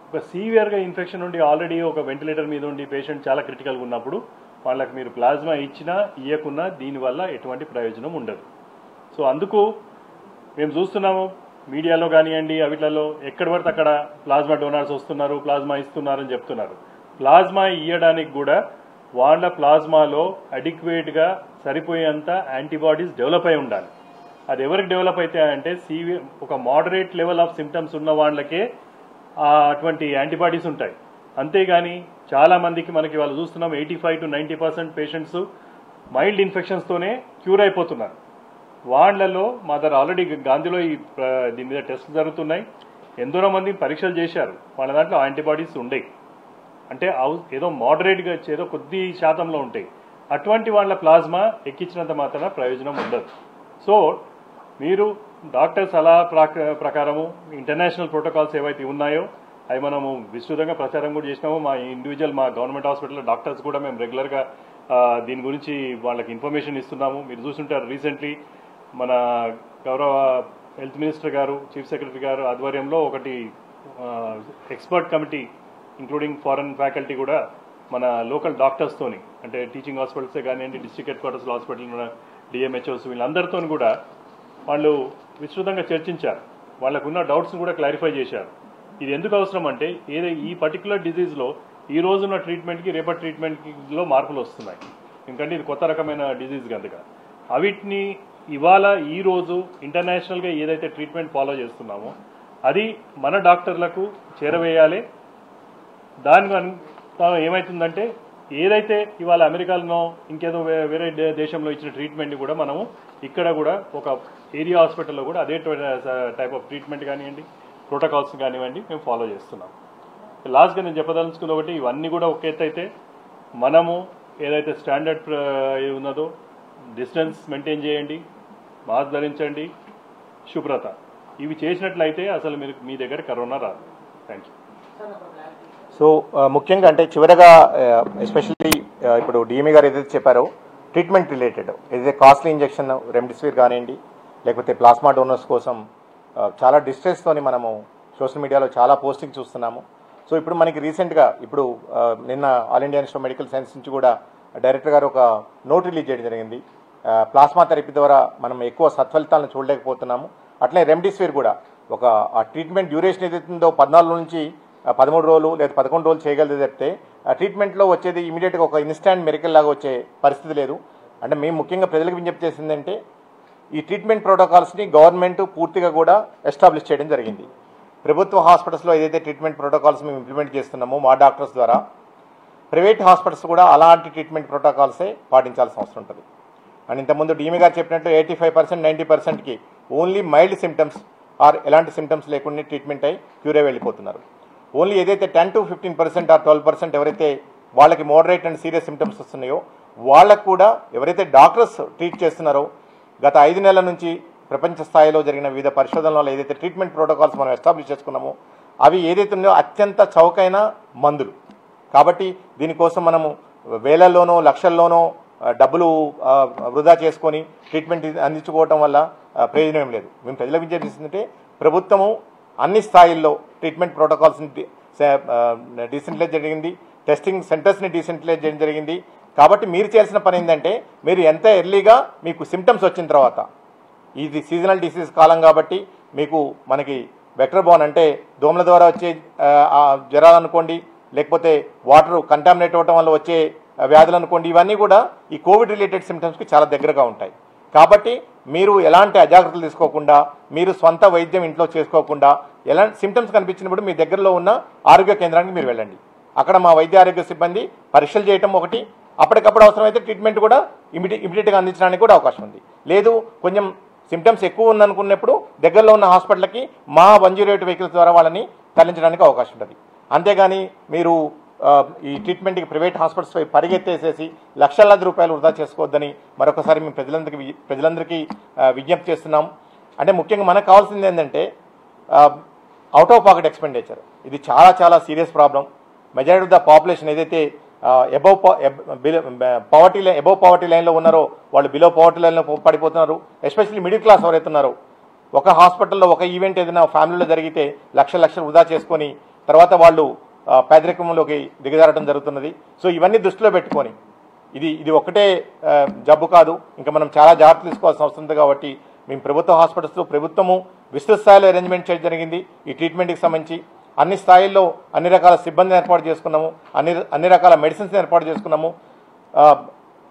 ఒక సీవియర్గా ఇన్ఫెక్షన్ ఉండి ఆల్రెడీ ఒక వెంటిలేటర్ మీద ఉండి పేషెంట్ చాలా క్రిటికల్గా ఉన్నప్పుడు వాళ్ళకి మీరు ప్లాస్మా ఇచ్చినా ఇవ్వకున్నా దీనివల్ల ఎటువంటి ప్రయోజనం ఉండదు. సో అందుకు మేము చూస్తున్నాము మీడియాలో కానివ్వండి, అవిట్లలో ఎక్కడ పడితే అక్కడ ప్లాస్మా డోనర్స్ వస్తున్నారు, ప్లాస్మా ఇస్తున్నారని చెప్తున్నారు. ప్లాస్మా ఇవ్వడానికి కూడా వాళ్ళ ప్లాస్మాలో అడిక్వేట్గా సరిపోయేంత యాంటీబాడీస్ డెవలప్ అయి ఉండాలి. అది ఎవరికి డెవలప్ అవుతాయంటే ఒక మోడరేట్ లెవెల్ ఆఫ్ సిమ్టమ్స్ ఉన్న వాళ్ళకే అటువంటి యాంటీబాడీస్ ఉంటాయి. అంతేగాని చాలా మందికి మనకి వాళ్ళు చూస్తున్నాం 85 to 90% పేషెంట్స్ మైల్డ్ ఇన్ఫెక్షన్స్తోనే క్యూర్ అయిపోతున్నారు. వాళ్ళలో మా దగ్గర ఆల్రెడీ గాంధీలో దీని మీద టెస్ట్ జరుగుతున్నాయి. ఎందరో మంది పరీక్షలు చేశారు, వాళ్ళ దాంట్లో యాంటీబాడీస్ ఉండేవి. అంటే ఏదో మోడరేట్గా ఏదో కొద్ది శాతంలో ఉంటాయి. అటువంటి వాళ్ళ ప్లాస్మా ఎక్కించినంత మాత్రాన ప్రయోజనం ఉండదు. సో మీరు డాక్టర్ సలహా ప్రకారము ఇంటర్నేషనల్ ప్రోటోకాల్స్ ఏవైతే ఉన్నాయో అవి మనము విస్తృతంగా ప్రచారం కూడా చేసినాము. మా గవర్నమెంట్ హాస్పిటల్లో డాక్టర్స్ కూడా మేము రెగ్యులర్గా దీని గురించి వాళ్ళకి ఇన్ఫర్మేషన్ ఇస్తున్నాము. మీరు చూస్తుంటారు రీసెంట్లీ మన గౌరవ హెల్త్ మినిస్టర్ గారు, చీఫ్ సెక్రటరీ గారు ఆధ్వర్యంలో ఒకటి expert committee including foreign faculty కూడా మన లోకల్ డాక్టర్స్తోని, అంటే టీచింగ్ హాస్పిటల్సే కానివ్వండి, district head quarters hospital DMHOs వీళ్ళందరితో కూడా వాళ్ళు విస్తృతంగా చర్చించారు. వాళ్ళకున్న డౌట్స్ని కూడా క్లారిఫై చేశారు. ఇది ఎందుకు అవసరం అంటే ఈ పర్టికులర్ డిజీజ్లో ఈ రోజున్న ట్రీట్మెంట్కి రేపటి ట్రీట్మెంట్లో మార్పులు వస్తున్నాయి. ఎందుకంటే ఇది కొత్త రకమైన డిజీజ్ కనుక అవిటిని ఇవాళ ఈ రోజు ఇంటర్నేషనల్గా ఏదైతే ట్రీట్మెంట్ ఫాలో చేస్తున్నామో అది మన డాక్టర్లకు చేరవేయాలి. దాని ఏమవుతుందంటే ఏదైతే ఇవాళ అమెరికాలో ఇంకేదో వేరే దేశంలో ఇచ్చిన ట్రీట్మెంట్ని కూడా మనము ఇక్కడ కూడా ఒక ఏరియా హాస్పిటల్లో కూడా అదే టైప్ ఆఫ్ ట్రీట్మెంట్ కానివ్వండి, ప్రోటోకాల్స్ కానివ్వండి మేము ఫాలో చేస్తున్నాం. లాస్ట్గా నేను చెప్పదలుచుకున్న ఒకటి, ఇవన్నీ కూడా ఒక ఎత్తు అయితే మనము ఏదైతే స్టాండర్డ్ ఉన్నదో డిస్టెన్స్ మెయింటైన్ చేయండి, మాస్క్ ధరించండి, శుభ్రత, ఇవి చేసినట్లయితే అసలు మీ దగ్గర కరోనా రాదు. Thank you. సో ముఖ్యంగా అంటే చివరగా ఎస్పెషల్లీ ఇప్పుడు డిఎంఈ గారు ఏదైతే చెప్పారో ట్రీట్మెంట్ రిలేటెడ్ ఏదైతే కాస్ట్లీ ఇంజెక్షన్ రెమ్డెసివిర్ కానివ్వండి, లేకపోతే ప్లాస్మా డోనర్స్ కోసం చాలా డిస్ట్రెస్తోని మనము సోషల్ మీడియాలో చాలా పోస్టింగ్ చూస్తున్నాము. సో ఇప్పుడు మనకి రీసెంట్గా ఇప్పుడు నిన్న all India institute of medical science నుంచి కూడా డైరెక్టర్ గారు ఒక నోట్ రిలీజ్ చేయడం జరిగింది. ప్లాస్మా థెరపీ ద్వారా మనం ఎక్కువ సత్ఫలితాలను చూడలేకపోతున్నాము. అట్లనే రెమ్డెసివిర్ కూడా ఒక ఆ ట్రీట్మెంట్ డ్యూరేషన్ ఏదైతుందో 14 నుంచి 13 రోజులు లేదా 11 రోజులు చేయగలిగే చెప్తే ఆ ట్రీట్మెంట్లో వచ్చేది ఇమీడియట్గా ఒక ఇన్స్టాంట్ మెరికల్ లాగా వచ్చే పరిస్థితి లేదు. అంటే మేము ముఖ్యంగా ప్రజలకు విజ్ఞప్తి చేసిందంటే ఈ ట్రీట్మెంట్ ప్రోటోకాల్స్ని గవర్నమెంట్ పూర్తిగా కూడా ఎస్టాబ్లిష్ చేయడం జరిగింది. ప్రభుత్వ హాస్పిటల్స్లో ఏదైతే ట్రీట్మెంట్ ప్రోటోకాల్స్ మేము ఇంప్లిమెంట్ చేస్తున్నామో మా డాక్టర్స్ ద్వారా, ప్రైవేట్ హాస్పిటల్స్ కూడా అలాంటి ట్రీట్మెంట్ ప్రోటోకాల్సే పాటించాల్సిన అవసరం ఉంటుంది. అండ్ ఇంతకుముందు డిఎంఈ గారు చెప్పినట్టు 85% 90%కి ఓన్లీ మైల్డ్ సిమ్టమ్స్ ఆర్ ఎలాంటి సిమ్టమ్స్ లేకుండా ట్రీట్మెంట్ అయి క్యూరే వెళ్ళిపోతున్నారు. ఓన్లీ ఏదైతే 10 to 15% ఆర్ 12% ఎవరైతే వాళ్ళకి మోడరేట్ అండ్ సీరియస్ సిమ్టమ్స్ వస్తున్నాయో వాళ్ళకు కూడా ఎవరైతే డాక్టర్స్ ట్రీట్ చేస్తున్నారో గత 5 నెలల నుంచి ప్రపంచ స్థాయిలో జరిగిన వివిధ పరిశోధనలలో ఏదైతే ట్రీట్మెంట్ ప్రోటోకాల్స్ మనం ఎస్టాబ్లిష్ చేసుకున్నామో అవి ఏదైతే ఉన్నాయో అత్యంత చౌకైన మందులు. కాబట్టి దీనికోసం మనము వేలల్లోనో లక్షల్లోనో డబ్బులు వృధా చేసుకొని ట్రీట్మెంట్ అందించుకోవటం వల్ల ప్రయోజనం లేదు. మేము ప్రజలకు విజ్ఞప్తి చేస్తుంటే ప్రభుత్వము అన్ని స్థాయిల్లో ట్రీట్మెంట్ ప్రోటోకాల్స్ని డీసెంట్లైజ్ జరిగింది. టెస్టింగ్ సెంటర్స్ని డీసెంట్రలైజ్ చేయడం జరిగింది. కాబట్టి మీరు చేయాల్సిన పని ఏంటంటే మీరు ఎంత ఎర్లీగా మీకు సిమ్టమ్స్ వచ్చిన తర్వాత, ఇది సీజనల్ డిసీజ్ కాలం కాబట్టి మీకు మనకి వెక్టర్ బోర్న్ అంటే దోమల ద్వారా వచ్చే జ్వరాలు అనుకోండి, లేకపోతే వాటర్ కంటామినేట్ అవ్వడం వల్ల వచ్చే వ్యాధులు అనుకోండి, ఇవన్నీ కూడా ఈ కోవిడ్ రిలేటెడ్ సిమ్టమ్స్కి చాలా దగ్గరగా ఉంటాయి. కాబట్టి మీరు ఎలాంటి అజాగ్రత్తలు తీసుకోకుండా, మీరు స్వంత వైద్యం ఇంట్లో చేసుకోకుండా, ఎలాంటి సిమ్టమ్స్ కనిపించినప్పుడు మీ దగ్గరలో ఉన్న ఆరోగ్య కేంద్రానికి మీరు వెళ్ళండి. అక్కడ మా వైద్య ఆరోగ్య సిబ్బంది పరీక్షలు చేయటం ఒకటి, అప్పటికప్పుడు అవసరమైతే ట్రీట్మెంట్ కూడా ఇమీడియట్గా అందించడానికి కూడా అవకాశం ఉంది. లేదు కొంచెం సిమ్టమ్స్ ఎక్కువ ఉందనుకున్నప్పుడు దగ్గరలో ఉన్న హాస్పిటల్కి మా 108 వెహికల్స్ ద్వారా వాళ్ళని తరలించడానికి అవకాశం ఉంటుంది. అంతేగాని మీరు ఈ ట్రీట్మెంట్కి ప్రైవేట్ హాస్పిటల్స్ పరిగెత్తేసేసి లక్షలాది రూపాయలు వృధా చేసుకోవద్దని మరొకసారి మేము ప్రజలందరికీ విజ్ఞప్తి చేస్తున్నాం. అంటే ముఖ్యంగా మనకు కావాల్సింది ఏంటంటే అవుట్ ఆఫ్ పాకెట్ ఎక్స్పెండిచర్. ఇది చాలా చాలా serious problem. Majority of the population ఏదైతే అబౌవ్ పవర్టీ లైన్లో ఉన్నారో వాళ్ళు బిలో పవర్టీ లైన్లో పడిపోతున్నారు. ఎస్పెషల్లీ మిడిల్ క్లాస్ ఎవరైతే ఉన్నారో, ఒక హాస్పిటల్లో ఒక ఈవెంట్ ఏదైనా ఫ్యామిలీలో జరిగితే లక్షలు వృధా చేసుకొని తర్వాత వాళ్ళు పేదరికంలోకి దిగజారడం జరుగుతున్నది. సో ఇవన్నీ దృష్టిలో పెట్టుకొని ఇది ఒక్కటే జబ్బు కాదు, ఇంకా మనం చాలా జాగ్రత్తలు తీసుకోవాల్సిన అవసరం ఉంది. కాబట్టి మేము ప్రభుత్వ హాస్పిటల్స్లో ప్రభుత్వము విస్తృత స్థాయిలో అరేంజ్మెంట్ చేయడం జరిగింది. ఈ ట్రీట్మెంట్కి సంబంధించి అన్ని స్థాయిల్లో అన్ని రకాల సిబ్బందిని ఏర్పాటు చేసుకున్నాము, అన్ని రకాల మెడిసిన్స్ ఏర్పాటు చేసుకున్నాము.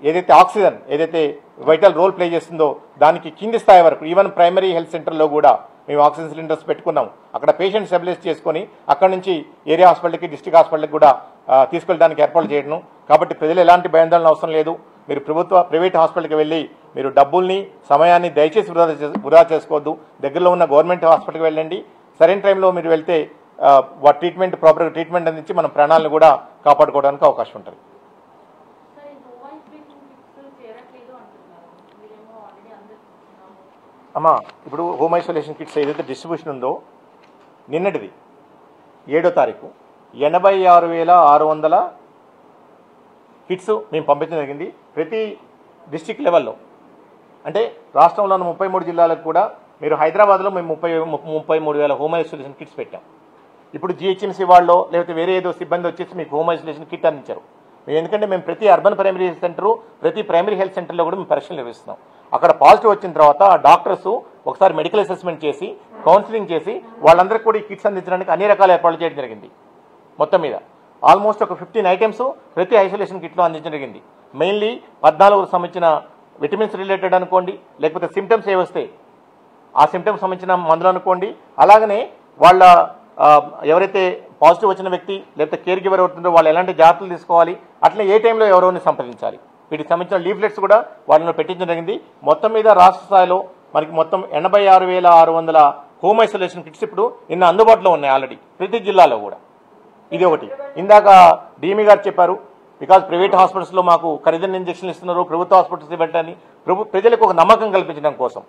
ఏదైతే ఆక్సిజన్ ఏదైతే వైటల్ రోల్ ప్లే చేస్తుందో దానికి కింది స్థాయి వరకు ఈవెన్ ప్రైమరీ హెల్త్ సెంటర్లో కూడా మేము ఆక్సిజన్ సిలిండర్స్ పెట్టుకున్నాము. అక్కడ పేషెంట్ స్టెబిలైజ్ చేసుకొని అక్కడ నుంచి ఏరియా హాస్పిటల్కి, డిస్ట్రిక్ట్ హాస్పిటల్కి కూడా తీసుకెళ్ళడానికి ఏర్పాటు చేయడం. కాబట్టి ప్రజలు ఎలాంటి భయాందోళన అవసరం లేదు. మీరు ప్రైవేట్ హాస్పిటల్కి వెళ్ళి మీరు డబ్బుల్ని సమయాన్ని దయచేసి వృధా చేసుకోవద్దు. దగ్గరలో ఉన్న గవర్నమెంట్ హాస్పిటల్కి వెళ్ళండి. సరైన టైంలో మీరు వెళ్తే ట్రీట్మెంట్ ప్రాపర్గా ట్రీట్మెంట్ అందించి మన ప్రాణాలను కూడా కాపాడుకోవడానికి అవకాశం ఉంటుంది. అమ్మా ఇప్పుడు హోమ్ ఐసోలేషన్ కిట్స్ ఏదైతే డిస్ట్రిబ్యూషన్ ఉందో నిన్నటిది 7వ తారీఖు 86,600 కిట్స్ మేము పంపించడం జరిగింది. ప్రతి డిస్ట్రిక్ట్ లెవెల్లో అంటే రాష్ట్రంలో ఉన్న 33 జిల్లాలకు కూడా మీరు హైదరాబాద్లో మేము 33,000 హోమ్ ఐసోలేషన్ కిట్స్ పెట్టాం. ఇప్పుడు జిహెచ్ఎంసీ వాళ్ళు లేకపోతే వేరే ఏదో సిబ్బంది వచ్చేసి మీకు హోమ్ ఐసోలేషన్ కిట్ అందించారు. ఎందుకంటే మేము ప్రతి అర్బన్ ప్రైమరీ హెల్త్ సెంటరు, ప్రతి ప్రైమరీ హెల్త్ సెంటర్లో కూడా మేము పరీక్షలు నిర్వహిస్తున్నాం. అక్కడ పాజిటివ్ వచ్చిన తర్వాత డాక్టర్స్ ఒకసారి మెడికల్ అసెస్మెంట్ చేసి కౌన్సిలింగ్ చేసి వాళ్ళందరికీ కూడా ఈ కిట్స్ అందించడానికి అన్ని రకాల ఏర్పాట్లు చేయడం జరిగింది. మొత్తం మీద ఆల్మోస్ట్ ఒక 15 ఐటమ్స్ ప్రతి ఐసోలేషన్ కిట్లో అందించడం జరిగింది. మెయిన్లీ 14కు సంబంధించిన విటమిన్స్ రిలేటెడ్ అనుకోండి, లేకపోతే సిమ్టమ్స్ ఏ వస్తే ఆ సిమ్టమ్స్ సంబంధించిన మందులు అనుకోండి, అలాగనే వాళ్ళ ఎవరైతే పాజిటివ్ వచ్చిన వ్యక్తి లేకపోతే కేర్ గివర్ అవుతుందో వాళ్ళు ఎలాంటి జాగ్రత్తలు తీసుకోవాలి, అట్లా ఏ టైంలో ఎవరోని సంప్రదించాలి, వీటికి సంబంధించిన లీఫ్లెట్స్ కూడా వాళ్ళని పెట్టించడం జరిగింది. మొత్తం మీద రాష్ట్ర స్థాయిలో మనకి మొత్తం 86,600 హోమ్ ఐసోలేషన్ కిట్స్ ఇప్పుడు నిన్న అందుబాటులో ఉన్నాయి ఆల్రెడీ ప్రతి జిల్లాలో కూడా. ఇది ఒకటి. ఇందాక డిఎంఈ గారు చెప్పారు, బికాజ్ ప్రైవేట్ హాస్పిటల్స్లో మాకు ఖరీదైన ఇంజక్షన్లు ఇస్తున్నారు, ప్రభుత్వ హాస్పిటల్స్ ఇవ్వటాన్ని ప్రజలకు ఒక నమ్మకం కల్పించడం కోసం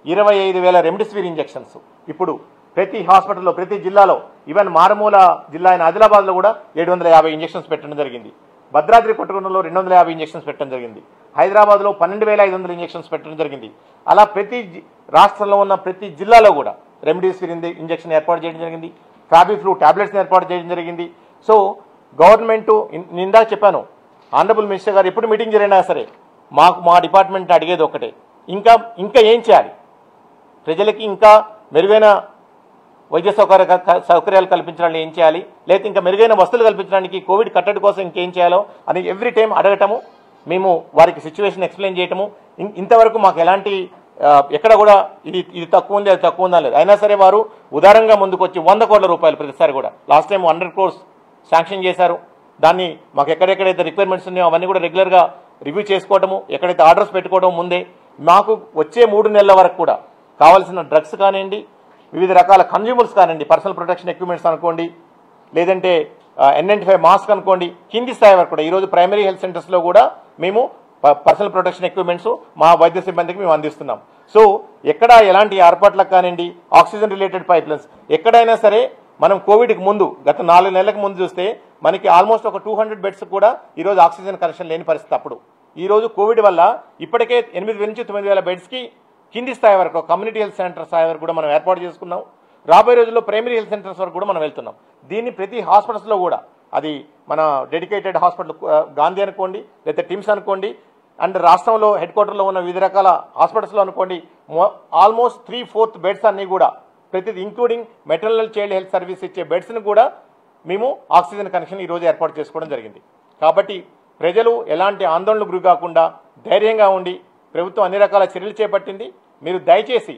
25,000 రెమ్డెసివిర్ ఇంజక్షన్స్ ఇప్పుడు ప్రతి హాస్పిటల్లో ప్రతి జిల్లాలో, ఈవెన్ మారుమూల జిల్లా అయిన ఆదిలాబాద్లో కూడా 750 ఇంజక్షన్స్ పెట్టడం జరిగింది. భద్రాద్రి కొట్టగొండలో 250 ఇంజక్షన్స్ పెట్టడం జరిగింది. హైదరాబాద్లో 12,500 ఇంజక్షన్స్ పెట్టడం జరిగింది. అలా ప్రతి రాష్ట్రంలో ఉన్న ప్రతి జిల్లాలో కూడా రెమ్డెసివిర్ ఇంజక్షన్ ఏర్పాటు చేయడం జరిగింది. ఫ్యాబిఫ్లూ టాబ్లెట్స్ని ఏర్పాటు చేయడం జరిగింది. సో గవర్నమెంట్ ఇందాక చెప్పాను, ఆనరబుల్ మినిస్టర్ గారు ఎప్పుడు మీటింగ్ జరిగినా సరే మా డిపార్ట్మెంట్ అడిగేది ఒకటే, ఇంకా ఏం చేయాలి, ప్రజలకి ఇంకా మెరుగైన వైద్య సౌకర్యాలు కల్పించడానికి ఏం చేయాలి, లేదా ఇంకా మెరుగైన వసతులు కల్పించడానికి కోవిడ్ కట్టడి కోసం ఇంకేం చేయాలో అని ఎవ్రీ టైం అడగటము, మేము వారికి సిచ్యువేషన్ ఎక్స్ప్లెయిన్ చేయటము. ఇంతవరకు మాకు ఎలాంటి ఎక్కడ కూడా ఇది తక్కువ ఉంది అది తక్కువ ఉందా లేదు, అయినా సరే వారు ఉదారంగా ముందుకు వచ్చి 100 కోట్ల రూపాయలు ప్రతిసారి కూడా లాస్ట్ టైం 100 crores శాంక్షన్ చేశారు. దాన్ని మాకు ఎక్కడెక్కడైతే రిక్వైర్మెంట్స్ ఉన్నాయో అవన్నీ కూడా రెగ్యులర్గా రివ్యూ చేసుకోవడము, ఎక్కడైతే ఆర్డర్స్ పెట్టుకోవడం ముందే మాకు వచ్చే 3 నెలల వరకు కూడా కావాల్సిన డ్రగ్స్ కానివ్వండి, వివిధ రకాల కన్జ్యూమర్స్ కానివ్వండి, పర్సనల్ ప్రొటెక్షన్ ఎక్విప్మెంట్స్ అనుకోండి, లేదంటే N95 మాస్క్ అనుకోండి, కింది స్థాయి వరకు కూడా ఈరోజు ప్రైమరీ హెల్త్ సెంటర్స్లో కూడా మేము పర్సనల్ ప్రొటెక్షన్ ఎక్విప్మెంట్స్ మా వైద్య సిబ్బందికి మేము అందిస్తున్నాం. సో ఎక్కడ ఎలాంటి ఏర్పాట్లకు కానివ్వండి, ఆక్సిజన్ రిలేటెడ్ పైప్లైన్స్ ఎక్కడైనా సరే మనం కోవిడ్కి ముందు గత 4 నెలలకు ముందు చూస్తే మనకి ఆల్మోస్ట్ ఒక 200 బెడ్స్ కూడా ఈరోజు ఆక్సిజన్ కనెక్షన్ లేని పరిస్థితి. అప్పుడు ఈరోజు కోవిడ్ వల్ల ఇప్పటికే 8,000 నుంచి 9,000 బెడ్స్కి కింది స్థాయి వరకు కమ్యూనిటీ హెల్త్ సెంటర్ స్థాయి వరకు కూడా మనం ఏర్పాటు చేసుకున్నాం. రాబోయే రోజుల్లో ప్రైమరీ హెల్త్ సెంటర్స్ వరకు కూడా మనం వెళ్తున్నాం. దీన్ని ప్రతి హాస్పిటల్స్లో కూడా అది మన డెడికేటెడ్ హాస్పిటల్ గాంధీ అనుకోండి, లేకపోతే టిమ్స్ అనుకోండి, అండ్ రాష్ట్రంలో హెడ్ క్వార్టర్లో ఉన్న వివిధ రకాల హాస్పిటల్స్లో అనుకోండి, ఆల్మోస్ట్ 3/4 బెడ్స్ అన్నీ కూడా ప్రతిది including maternal child health service ఇచ్చే బెడ్స్ని కూడా మేము ఆక్సిజన్ కనెక్షన్ ఈరోజు ఏర్పాటు చేసుకోవడం జరిగింది. కాబట్టి ప్రజలు ఎలాంటి ఆందోళనకు గురి కాకుండా ధైర్యంగా ఉండి ప్రభుత్వం అన్ని రకాల చర్యలు చేపట్టింది. మీరు దయచేసి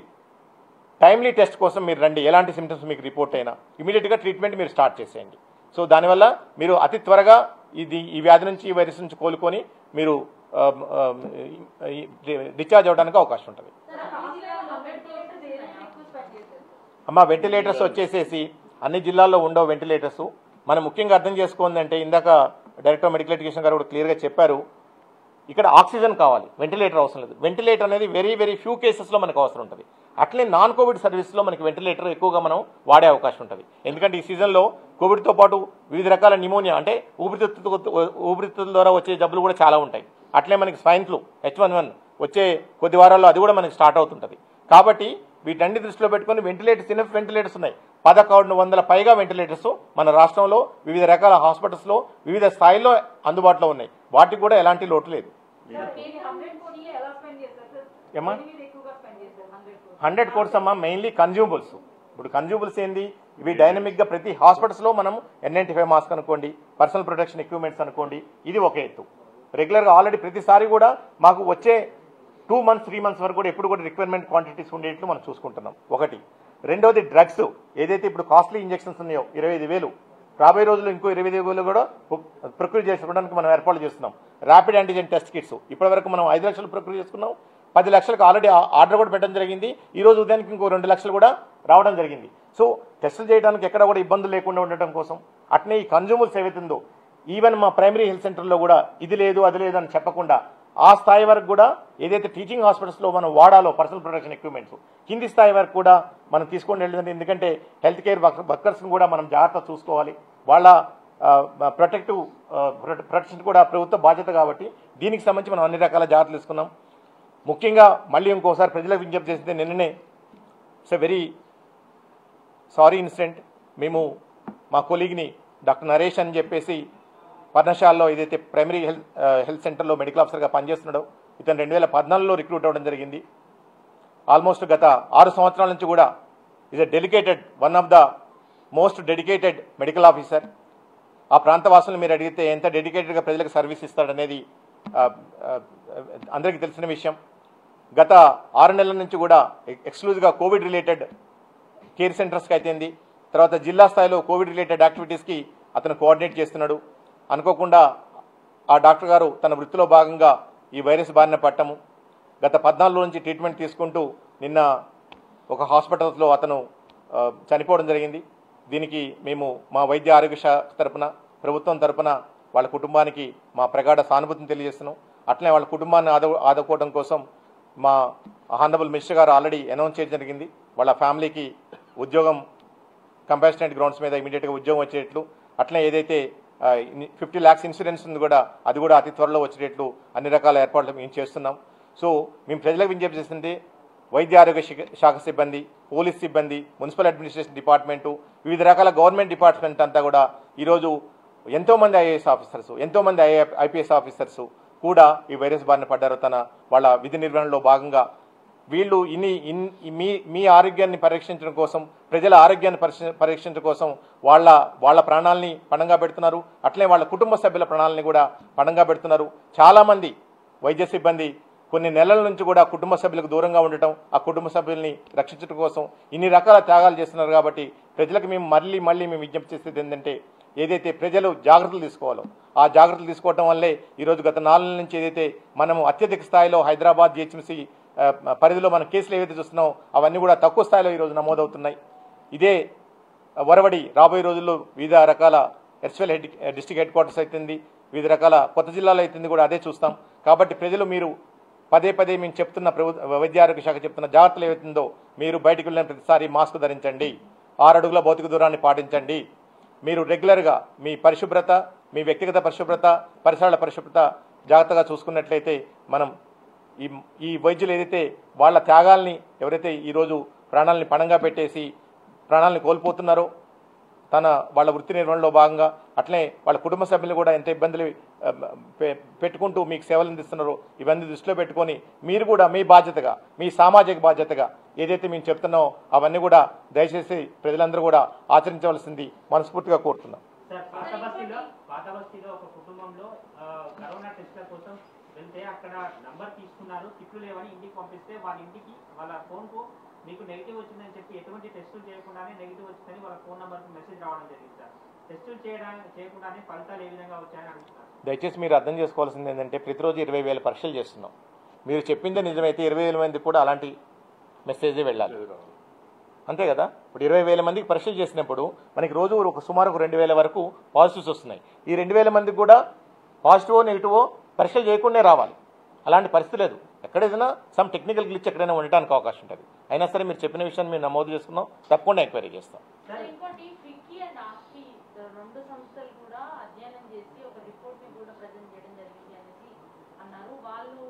టైమ్లీ టెస్ట్ కోసం మీరు రండి. ఎలాంటి సిమ్టమ్స్ మీకు రిపోర్ట్ అయినా ఇమీడియట్గా ట్రీట్మెంట్ మీరు స్టార్ట్ చేసేయండి. సో దానివల్ల మీరు అతి త్వరగా ఈ వ్యాధి నుంచి, ఈ వైరస్ నుంచి కోలుకొని మీరు డిశ్చార్జ్ అవ్వడానికి అవకాశం ఉంటుంది. అమ్మ, వెంటిలేటర్స్ వచ్చేసేసి అన్ని జిల్లాల్లో ఉండవు వెంటిలేటర్స్. మనం ముఖ్యంగా అర్థం చేసుకోవాలంటే ఇందాక డైరెక్టర్ మెడికల్ ఎడ్యుకేషన్ గారు కూడా క్లియర్గా చెప్పారు, ఇక్కడ ఆక్సిజన్ కావాలి, వెంటిలేటర్ అవసరం లేదు. వెంటిలేటర్ అనేది వెరీ వెరీ ఫ్యూ కేసెస్లో మనకు అవసరం ఉంటుంది. అట్లే నాన్ కోవిడ్ సర్వీస్లో మనకి వెంటిలేటర్ ఎక్కువగా మనం వాడే అవకాశం ఉంటుంది. ఎందుకంటే ఈ సీజన్లో కోవిడ్తో పాటు వివిధ రకాల నిమోనియా అంటే ఊపిరితిత్తుల ద్వారా వచ్చే జబ్బులు కూడా చాలా ఉంటాయి. అట్లే మనకి స్వైన్ ఫ్లూ H1N1 వచ్చే కొద్ది వారాల్లో అది కూడా మనకి స్టార్ట్ అవుతుంటుంది. కాబట్టి వీటన్ని దృష్టిలో పెట్టుకుని ఇనఫ్ వెంటిలేటర్స్ ఉన్నాయి. 1100 పైగా వెంటిలేటర్స్ మన రాష్ట్రంలో వివిధ రకాల హాస్పిటల్స్లో వివిధ స్థాయిల్లో అందుబాటులో ఉన్నాయి. వాటికి కూడా ఎలాంటి లోటు లేదు. ఏమా 100 కోర్స్ అమ్మా, మెయిన్లీ కన్జ్యూమబుల్స్. ఇప్పుడు కన్జ్యూమబుల్స్ ఏంది, ఇవి డైనమిక్గా ప్రతి హాస్పిటల్స్లో మనం N95 మాస్క్ అనుకోండి, పర్సనల్ ప్రొటెక్షన్ ఎక్విప్మెంట్స్ అనుకోండి, ఇది ఒక ఎత్తు. రెగ్యులర్గా ఆల్రెడీ ప్రతిసారి కూడా మాకు వచ్చే 2 months 3 months వరకు కూడా ఎప్పుడు కూడా రిక్వైర్మెంట్ క్వాంటిటీస్ ఉండేట్లు మనం చూసుకుంటున్నాం. ఒకటి. రెండోది డ్రగ్స్ ఏదైతే ఇప్పుడు కాస్ట్లీ ఇంజెక్షన్స్ ఉన్నాయో 25,000, రాబోయే రోజుల్లో ఇంకో 25,000 కూడా ప్రొక్యూర్ చేసుకోవడానికి మనం ఏర్పాట్లు చేస్తున్నాం. ర్యాపిడ్ యాంటీజెన్ టెస్ట్ కిట్స్ ఇప్పటివరకు మనం 5 లక్షలు ప్రొక్యూర్ చేసుకున్నాం. 10 లక్షలకు ఆల్రెడీ ఆర్డర్ కూడా పెట్టడం జరిగింది. ఈ రోజు ఉదయానికి ఇంకో 2 లక్షలు కూడా రావడం జరిగింది. సో టెస్టులు చేయడానికి ఎక్కడ కూడా ఇబ్బందులు లేకుండా ఉండటం కోసం అట్నే ఈ కన్జ్యూమర్స్ ఏవైతుందో ఈవెన్ మా ప్రైమరీ హెల్త్ సెంటర్లో కూడా ఇది లేదు అది లేదు అని చెప్పకుండా ఆ స్థాయి వరకు కూడా ఏదైతే టీచింగ్ హాస్పిటల్స్లో మనం వాడాలో పర్సనల్ ప్రొటెక్షన్ ఎక్విప్మెంట్స్ కింది స్థాయి వరకు కూడా మనం తీసుకొని వెళ్ళింది. ఎందుకంటే హెల్త్ కేర్ వర్కర్స్ని కూడా మనం జాగ్రత్త చూసుకోవాలి. వాళ్ళ ప్రొటెక్షన్ కూడా ప్రభుత్వ బాధ్యత. కాబట్టి దీనికి సంబంధించి మనం అన్ని రకాల జాగ్రత్తలు తీసుకున్నాం. ముఖ్యంగా మళ్ళీ ఇంకోసారి ప్రజలకు విజ్ఞప్తి చేస్తే నిన్ననే it's a very sorry incident. మేము మా కొలీగ్ని డాక్టర్ నరేష్ అని చెప్పేసి పర్ణశాలలో ఏదైతే ప్రైమరీ హెల్త్ సెంటర్లో మెడికల్ ఆఫీసర్గా పనిచేస్తున్నాడో ఇతను 2014లో రిక్రూట్ అవ్వడం జరిగింది. ఆల్మోస్ట్ గత 6 సంవత్సరాల నుంచి కూడా is a dedicated one of the most dedicated medical officer. ఆ ప్రాంతవాసులను మీరు అడిగితే ఎంత డెడికేటెడ్గా ప్రజలకు సర్వీస్ ఇస్తాడనేది అందరికీ తెలిసిన విషయం. గత 6 నెలల నుంచి కూడా ఎక్స్క్లూజివ్గా కోవిడ్ రిలేటెడ్ కేర్ సెంటర్స్కి అయితేంది, తర్వాత జిల్లా స్థాయిలో కోవిడ్ రిలేటెడ్ యాక్టివిటీస్కి అతను కోఆర్డినేట్ చేస్తున్నాడు. అనుకోకుండా ఆ డాక్టర్ గారు తన వృత్తిలో భాగంగా ఈ వైరస్ బారిన పట్టము. గత 14 నుంచి ట్రీట్మెంట్ తీసుకుంటూ నిన్న ఒక హాస్పిటల్స్లో అతను చనిపోవడం జరిగింది. దీనికి మేము మా వైద్య ఆరోగ్య శాఖ తరపున, ప్రభుత్వం తరపున వాళ్ళ కుటుంబానికి మా ప్రగాఢ సానుభూతిని తెలియజేస్తున్నాం. అట్లనే వాళ్ళ కుటుంబాన్ని ఆదుకోవడం కోసం మా హానరబుల్ మినిస్టర్ గారు ఆల్రెడీ అనౌన్స్ చేయడం జరిగింది. వాళ్ళ ఫ్యామిలీకి ఉద్యోగం కంపాషనేట్ గ్రౌండ్స్ మీద ఇమీడియట్గా ఉద్యోగం వచ్చేట్లు, అట్లనే ఏదైతే 50 lakhs ఇన్సూరెన్స్ ఉంది కూడా అది కూడా అతి త్వరలో వచ్చేటట్లు అన్ని రకాల ఏర్పాట్లు మేము చేస్తున్నాం. సో మేము ప్రజలకు విజ్ఞప్తి చేస్తుంటే వైద్య ఆరోగ్య శాఖ సిబ్బంది, పోలీస్ సిబ్బంది, మున్సిపల్ అడ్మినిస్ట్రేషన్ డిపార్ట్మెంటు, వివిధ రకాల గవర్నమెంట్ డిపార్ట్మెంట్ అంతా కూడా ఈరోజు ఎంతోమంది ఐఏఎస్ ఆఫీసర్స్, ఎంతోమంది IPS ఆఫీసర్స్ కూడా ఈ వైరస్ బారిన పడ్డారు. వాళ్ళ విధి నిర్వహణలో భాగంగా వీళ్ళు మీ ఆరోగ్యాన్ని పరీక్షించడం కోసం, ప్రజల ఆరోగ్యాన్ని పరీక్షించడం కోసం వాళ్ళ ప్రాణాలని పణంగా పెడుతున్నారు. అట్లే వాళ్ళ కుటుంబ సభ్యుల ప్రాణాలని కూడా పణంగా పెడుతున్నారు. చాలామంది వైద్య సిబ్బంది కొన్ని నెలల నుంచి కూడా కుటుంబ సభ్యులకు దూరంగా ఉండటం, ఆ కుటుంబ సభ్యుల్ని రక్షించడం కోసం ఇన్ని రకాల త్యాగాలు చేస్తున్నారు. కాబట్టి ప్రజలకు మేము మళ్ళీ మేము విజ్ఞప్తి చేసేది ఏంటంటే ఏదైతే ప్రజలు జాగ్రత్తలు తీసుకోవాలో ఆ జాగ్రత్తలు తీసుకోవడం వల్లే ఈరోజు గత 4 నెలల నుంచి ఏదైతే మనము అత్యధిక స్థాయిలో హైదరాబాద్ GHMC పరిధిలో మనం కేసులు ఏవైతే చూస్తున్నామో అవన్నీ కూడా తక్కువ స్థాయిలో ఈరోజు నమోదవుతున్నాయి. ఇదే వరవడి రాబోయే రోజుల్లో వివిధ రకాల ఎర్స్వెల్ డిస్ట్రిక్ట్ హెడ్ క్వార్టర్స్ అవుతుంది, వివిధ రకాల కొత్త జిల్లాలో అవుతుంది కూడా అదే చూస్తాం. కాబట్టి ప్రజలు మీరు పదే మేము చెప్తున్న వైద్య ఆరోగ్య శాఖ చెప్తున్న జాగ్రత్తలు ఏవైతుందో మీరు బయటకు వెళ్ళిన ప్రతిసారి మాస్క్ ధరించండి, 6 అడుగుల భౌతిక దూరాన్ని పాటించండి. మీరు రెగ్యులర్గా మీ పరిశుభ్రత, మీ వ్యక్తిగత పరిశుభ్రత, పరిసరాల పరిశుభ్రత జాగ్రత్తగా చూసుకున్నట్లయితే మనం ఈ వైద్యులు ఏదైతే వాళ్ళ త్యాగాల్ని ఎవరైతే ఈరోజు ప్రాణాలని పణంగా పెట్టేసి ప్రాణాలని కోల్పోతున్నారో వాళ్ళ వృత్తి నిర్వహణలో భాగంగా అట్లనే వాళ్ళ కుటుంబ సభ్యులు కూడా ఎంత ఇబ్బందులు పెట్టుకుంటూ మీకు సేవలు అందిస్తున్నారో ఇవన్నీ దృష్టిలో పెట్టుకొని మీరు కూడా మీ బాధ్యతగా, మీ సామాజిక బాధ్యతగా ఏదైతే మేము చెప్తున్నామో అవన్నీ కూడా దయచేసి ప్రజలందరూ కూడా ఆచరించవలసింది మనస్ఫూర్తిగా కోరుతున్నాం. పాత బస్తీలో ఒక కుటుంబంలో కరోనా టెస్ట్ల కోసం వెళ్తే అక్కడ నంబర్ తీసుకున్నారు, కిట్లు లేవని ఇంటికి పంపిస్తే వాళ్ళ ఇంటికి వాళ్ళ ఫోన్కు మీకు నెగిటివ్ వచ్చిందని చెప్పి ఎటువంటి టెస్టులు చేయకుండానే నెగిటివ్ వచ్చిందని వాళ్ళ ఫోన్ నెంబర్కి మెసేజ్ రావడం జరిగింది సార్. టెస్టులు చేయకుండానే ఫలితాలు ఏ విధంగా వచ్చాయని అడుగుతున్నారు. దయచేసి మీరు అర్థం చేసుకోవాల్సింది ఏంటంటే ప్రతిరోజు 20,000 పరీక్షలు చేస్తున్నాం. మీరు చెప్పిందే నిజమైతే 20,000 మందికి కూడా అలాంటి మెసేజే వెళ్ళాలి, అంతే కదా. ఇప్పుడు 20,000 మందికి పరీక్షలు చేసినప్పుడు మనకి రోజు సుమారు 2,000 వరకు పాజిటివ్స్ వస్తున్నాయి. ఈ 2,000 మందికి కూడా పాజిటివో నెగిటివో పరీక్షలు చేయకుండా రావాలి. అలాంటి పరిస్థితి లేదు. ఎక్కడైనా సమ్ టెక్నికల్ గ్లిచ్ ఎక్కడైనా ఉండడానికి అవకాశం ఉంటుంది. అయినా సరే మీరు చెప్పిన విషయాన్ని మేము నమోదు చేసుకున్నాం, తప్పకుండా ఎంక్వైరీ చేస్తాం. రెండు సంస్థలు కూడా అధ్యయనం చేసి ఒక రిపోర్ట్ ని కూడా ప్రజెంట్ చేయడం జరిగింది అనేసి అన్నారు. వాళ్ళు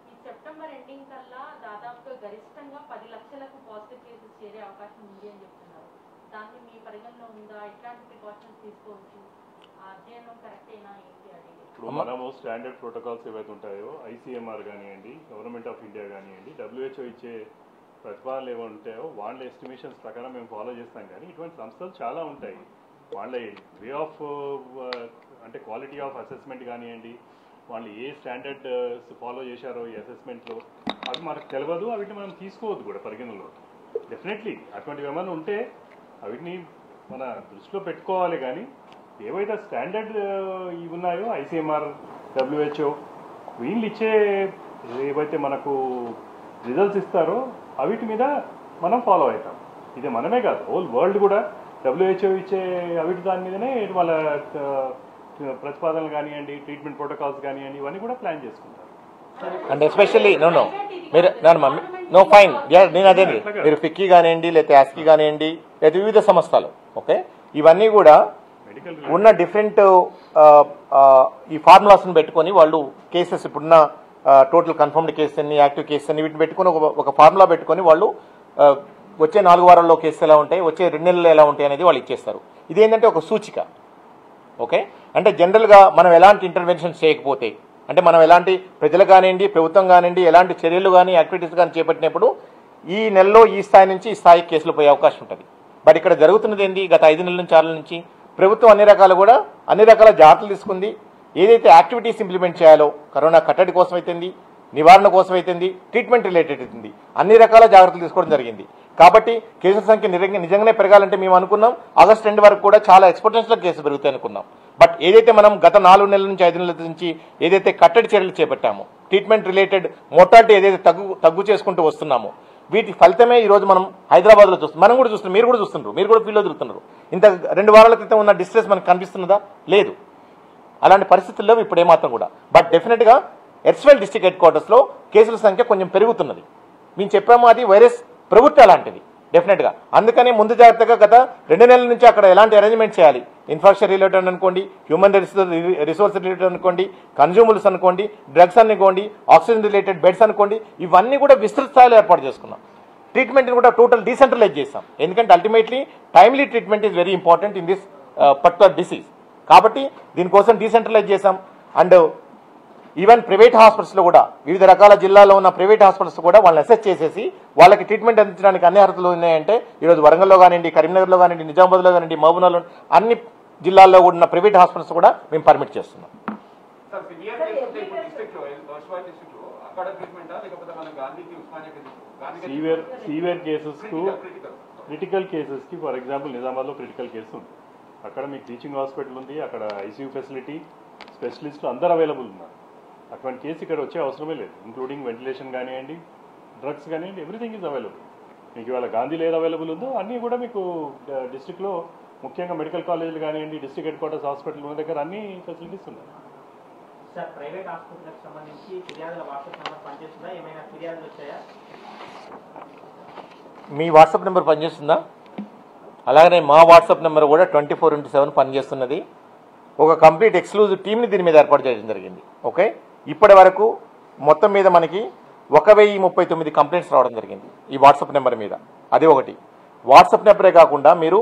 ఈ సెప్టెంబర్ ఎండింగ్ కల్లా దాదాపుగా గరిష్టంగా 10 లక్షలకు పాజిటివ్ కేసెస్ చేరే అవకాశం ఉంది అని చెప్తున్నారు. దాన్ని మీ పరిగణలో ఉందా? ఎట్లాంటి ప్రికాషన్స్ తీసుకోవచ్చు? ఆ అధ్యయనం కరెక్ట్ అయినా ఏంటి అడిగి ఇప్పుడు మనము స్టాండర్డ్ ప్రోటోకాల్స్ ఏవైతే ఉంటాయో ICMR కానివ్వండి, గవర్నమెంట్ ఆఫ్ ఇండియా కానివ్వండి, WHO ఇచ్చే ప్రతిపాదనలు ఏవో ఉంటాయో వాళ్ళ ఎస్టిమేషన్స్ ప్రకారం మేము ఫాలో చేస్తాం. కానీ ఇటువంటి సంస్థలు చాలా ఉంటాయి. వాళ్ళ వే ఆఫ్ అంటే క్వాలిటీ ఆఫ్ అసెస్మెంట్ కానివ్వండి, వాళ్ళు ఏ స్టాండర్డ్ ఫాలో చేశారో ఈ అసెస్మెంట్లో అవి మనకు తెలియదు. వీటిని మనం తీసుకోవద్దు కూడా పరిగణలో. డెఫినెట్లీ అటువంటివి ఏమైనా ఉంటే వీటిని మన దృష్టిలో పెట్టుకోవాలి. కానీ ఏవైతే స్టాండర్డ్ ఇవి ఉన్నాయో ICMR, WHO వీళ్ళు ఇచ్చే ఏవైతే మనకు రిజల్ట్స్ ఇస్తారో వీటి మీద మనం ఫాలో అవుతాం. ఇది మనమే కాదు, హోల్ వరల్డ్ కూడా WHO ఇచ్చే అవిటి దాని మీదనే వాళ్ళ ప్రతిపాదనలు కానివ్వండి, ట్రీట్మెంట్ ప్రోటోకాల్స్ కానివ్వండి, ఇవన్నీ కూడా ప్లాన్ చేసుకుంటారు. అండ్ ఎస్పెషల్లీ మీరు నో ఫైన్ నేను అదే మీరు ఫిక్కీ కానివ్వండి, లేకపోతే యాస్కీ కానివ్వండి, లేకపోతే వివిధ సంస్థలు ఓకే, ఇవన్నీ కూడా ఉన్న డిఫరెంట్ ఈ ఫార్ములాస్ని పెట్టుకొని వాళ్ళు కేసెస్ ఇప్పుడున్న టోటల్ కన్ఫర్మ్డ్ కేసెస్ అన్ని, యాక్టివ్ కేసెస్ అన్ని వీటిని పెట్టుకొని ఒక ఫార్ములా పెట్టుకొని వాళ్ళు వచ్చే 4 వారాల్లో కేసులు ఎలా ఉంటాయి, వచ్చే 2 నెలల్లో ఎలా ఉంటాయి అనేది వాళ్ళు ఇచ్చేస్తారు. ఇదేంటంటే ఒక సూచిక ఓకే. అంటే జనరల్గా మనం ఎలాంటి ఇంటర్వెన్షన్స్ చేయకపోతే, అంటే మనం ఎలాంటి ప్రజలు కానివ్వండి, ప్రభుత్వం కానివ్వండి, ఎలాంటి చర్యలు కానీ యాక్టివిటీస్ కానీ చేపట్టినప్పుడు ఈ నెలలో ఈ స్థాయి నుంచి ఈ స్థాయి కేసులు పోయే అవకాశం ఉంటుంది. బట్ ఇక్కడ జరుగుతున్నది ఏంటి, గత 5 నెలల నుంచి 6 నెలల నుంచి ప్రభుత్వం అన్ని రకాల జాగ్రత్తలు తీసుకుంది. ఏదైతే యాక్టివిటీస్ ఇంప్లిమెంట్ చేయాలో కరోనా కట్టడి కోసం అయితేంది, నివారణ కోసం అయితేంది, ట్రీట్మెంట్ రిలేటెడ్ అవుతుంది, అన్ని రకాల జాగ్రత్తలు తీసుకోవడం జరిగింది. కాబట్టి కేసుల సంఖ్య నిజంగానే పెరగాలంటే మేము అనుకున్నాం ఆగస్టు 2 వరకు కూడా చాలా ఎక్స్పోనెన్షియల్ కేసులు పెరుగుతాయి అనుకున్నాం. బట్ ఏదైతే మనం గత 4 నెలల నుంచి 5 నెలల నుంచి ఏదైతే కట్టడి చర్యలు చేపట్టామో, ట్రీట్మెంట్ రిలేటెడ్ మోర్టాలిటీ ఏదైతే తగ్గు చేసుకుంటూ వస్తున్నామో, వీటి ఫలితమే ఈరోజు మనం హైదరాబాద్లో చూస్తున్నాం. మనం కూడా చూస్తున్నాం, మీరు కూడా చూస్తున్నారు, మీరు కూడా ఫీల్డ్లో తిరుగుతున్నారు. ఇంత 2 వారాల క్రితం ఉన్న డిస్ట్రెస్ మనకు కనిపిస్తున్నదా? లేదు. అలాంటి పరిస్థితుల్లో ఇప్పుడు ఏమాత్రం కూడా. బట్ డెఫినెట్గా ఎర్స్వెల్ డిస్ట్రిక్ట్ హెడ్ క్వార్టర్స్లో కేసుల సంఖ్య కొంచెం పెరుగుతున్నది. మేము చెప్పాము అది వైరస్ ప్రవృత్తి అలాంటిది డెఫినెట్గా. అందుకని ముందు జాగ్రత్తగా గత 2 నెలల నుంచి అక్కడ ఎలాంటి అరేంజ్మెంట్ చేయాలి, ఇన్ఫ్రాస్ట్రక్చర్ రిలేటెడ్ అనుకోండి, హ్యూమన్ రిసోర్స్ రిలేటెడ్ అనుకోండి, కన్జ్యూమర్స్ అనుకోండి, డ్రగ్స్ అనుకోండి, ఆక్సిజన్ రిలేటెడ్ బెడ్స్ అనుకోండి, ఇవన్నీ కూడా విస్తృత స్థాయిలో ఏర్పాటు చేసుకున్నాం. ట్రీట్మెంట్ని కూడా టోటల్ డీసెంట్రలైజ్ చేస్తాం. ఎందుకంటే ultimately timely treatment is very important in this particular disease. కాబట్టి దీనికోసం డీసెంట్రలైజ్ చేసాం. అండ్ ఈవెన్ ప్రైవేట్ హాస్పిటల్స్లో కూడా వివిధ రకాల జిల్లాలో ఉన్న ప్రైవేట్ హాస్పిటల్స్ కూడా వాళ్ళని అసెస్ చేసేసి వాళ్ళకి ట్రీట్మెంట్ అందించడానికి అన్ని అర్హతలు ఉన్నాయంటే ఈరోజు వరంగల్లో కానివ్వండి, కరీంనగర్లో కానివ్వండి, నిజామాబాద్లో కానివ్వండి, మహబూబ్నగర్లో అన్ని జిల్లాల్లో ఉన్న ప్రైవేట్ హాస్పిటల్స్ కూడా మేము పర్మిట్ చేస్తున్నాం. సివియర్ కేసెస్కు క్రిటికల్ కేసెస్కి ఫర్ ఎగ్జాంపుల్ నిజామాబాద్లో క్రిటికల్ కేసు ఉంది. అక్కడ మీకు టీచింగ్ హాస్పిటల్ ఉంది, అక్కడ ICU ఫెసిలిటీ, స్పెషలిస్టులు అందరూ అవైలబుల్ ఉన్నారు. అటువంటి కేసు ఇక్కడ వచ్చే అవసరమే లేదు. ఇంక్లూడింగ్ వెంటిలేషన్ కానివ్వండి, డ్రగ్స్ కానివ్వండి, ఎవ్రీథింగ్ ఈజ్ అవైలబుల్. మీకు ఇవాళ గాంధీలో ఏది అవైలబుల్ ఉందో అన్నీ కూడా మీకు డిస్ట్రిక్ట్లో ముఖ్యంగా మెడికల్ కాలేజీలు కానివ్వండి, డిస్ట్రిక్ట్ హెడ్ క్వార్టర్స్ హాస్పిటల్ ఉన్న దగ్గర అన్ని ఫెసిలిటీస్ ఉన్నాయి. సార్ ప్రైవేట్ హాస్పిటల్కి సంబంధించి ఫిర్యాదుల వాట్సాప్ నెంబర్ పనిచేస్తుందా? ఏమైనా ఫిర్యాదులు వచ్చాయా? మీ వాట్సాప్ నెంబర్ పనిచేస్తుందా? అలాగనే మా వాట్సాప్ నెంబర్ కూడా 24/7 పనిచేస్తున్నది. ఒక కంప్లీట్ ఎక్స్క్లూజివ్ టీమ్ని దీని మీద ఏర్పాటు చేయడం జరిగింది. ఓకే, ఇప్పటి వరకు మొత్తం మీద మనకి 1039 కంప్లైంట్స్ రావడం జరిగింది ఈ వాట్సాప్ నెంబర్ మీద. అది ఒకటి. వాట్సాప్ నెంబరే కాకుండా మీరు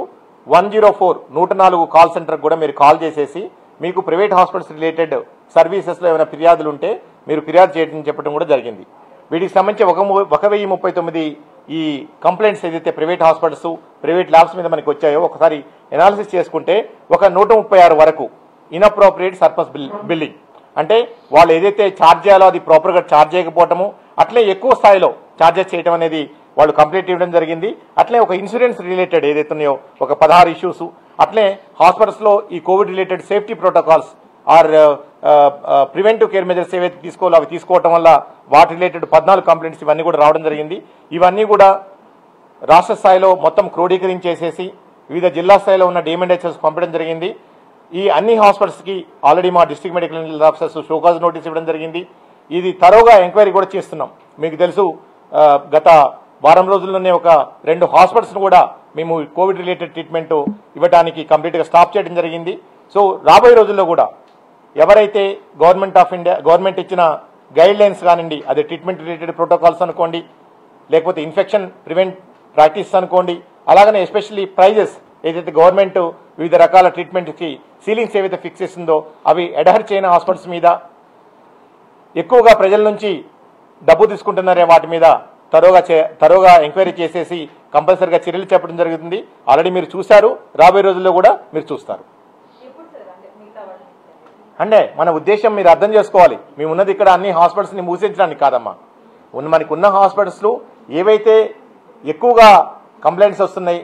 104 104 కాల్ సెంటర్కి కూడా మీరు కాల్ చేసేసి మీకు ప్రైవేట్ హాస్పిటల్స్ రిలేటెడ్ సర్వీసెస్లో ఏమైనా ఫిర్యాదులు ఉంటే మీరు ఫిర్యాదు చేయడం చెప్పడం కూడా జరిగింది. వీటికి సంబంధించి 1039 ఈ కంప్లైంట్స్ ఏదైతే ప్రైవేట్ హాస్పిటల్స్ ప్రైవేట్ ల్యాబ్స్ మీద మనకి వచ్చాయో ఒకసారి ఎనాలిసిస్ చేసుకుంటే ఒక 136 వరకు ఇన్అప్రోప్రియేట్ సర్పస్ బిల్లింగ్, అంటే వాళ్ళు ఏదైతే ఛార్జ్ చేయాలో అది ప్రాపర్గా ఛార్జ్ చేయకపోవటము, అట్లే ఎక్కువ స్థాయిలో ఛార్జెస్ చేయడం అనేది వాళ్ళు కంప్లైంట్ ఇవ్వడం జరిగింది. అట్లే ఒక ఇన్సూరెన్స్ రిలేటెడ్ ఏదైతే ఉన్నాయో ఒక 16 ఇష్యూస్, అట్లే హాస్పిటల్స్లో ఈ COVID related safety protocols or preventive care measures ఏవైతే తీసుకోవాలో అవి తీసుకోవడం వల్ల వాటి రిలేటెడ్ 14 కంప్లైంట్స్ ఇవన్నీ కూడా రావడం జరిగింది. ఇవన్నీ కూడా రాష్ట్ర స్థాయిలో మొత్తం క్రోడీకరించేసేసి వివిధ జిల్లా స్థాయిలో ఉన్న డిఎంఎన్హెచ్ఎస్ పంపడం జరిగింది. ఈ అన్ని హాస్పిటల్స్కి ఆల్రెడీ మా district medical officers show cause notice ఇవ్వడం జరిగింది. ఇది తరోగా ఎంక్వైరీ కూడా చేస్తున్నాం. మీకు తెలుసు గత వారం రోజుల్లోనే ఒక 2 హాస్పిటల్స్ను కూడా మేము కోవిడ్ రిలేటెడ్ ట్రీట్మెంట్ ఇవ్వడానికి కంప్లీట్గా స్టాప్ చేయడం జరిగింది. సో రాబోయే రోజుల్లో కూడా ఎవరైతే గవర్నమెంట్ ఆఫ్ ఇండియా గవర్నమెంట్ ఇచ్చిన గైడ్ లైన్స్ కానివ్వండి, అది ట్రీట్మెంట్ రిలేటెడ్ ప్రోటోకాల్స్ అనుకోండి, లేకపోతే ఇన్ఫెక్షన్ ప్రివెంట్ ప్రాక్టీస్ అనుకోండి, అలాగనే ఎస్పెషల్లీ ప్రైజెస్ ఏదైతే గవర్నమెంట్ వివిధ రకాల ట్రీట్మెంట్కి సీలింగ్స్ ఏవైతే ఫిక్స్ చేసిందో అవి అడహర్ చేయని హాస్పిటల్స్ మీద, ఎక్కువగా ప్రజల నుంచి డబ్బు తీసుకుంటున్నారే వాటి మీద తరోగా ఎంక్వైరీ చేసేసి కంపల్సరీగా చర్యలు చెప్పడం జరుగుతుంది. ఆల్రెడీ మీరు చూశారు, రాబోయే రోజుల్లో కూడా మీరు చూస్తారు. అంటే మన ఉద్దేశం మీరు అర్థం చేసుకోవాలి, మేము ఉన్నది ఇక్కడ అన్ని హాస్పిటల్స్ని మూసేయించడానికి కాదమ్మా. మనకున్న హాస్పిటల్స్లో ఏవైతే ఎక్కువగా కంప్లైంట్స్ వస్తున్నాయి,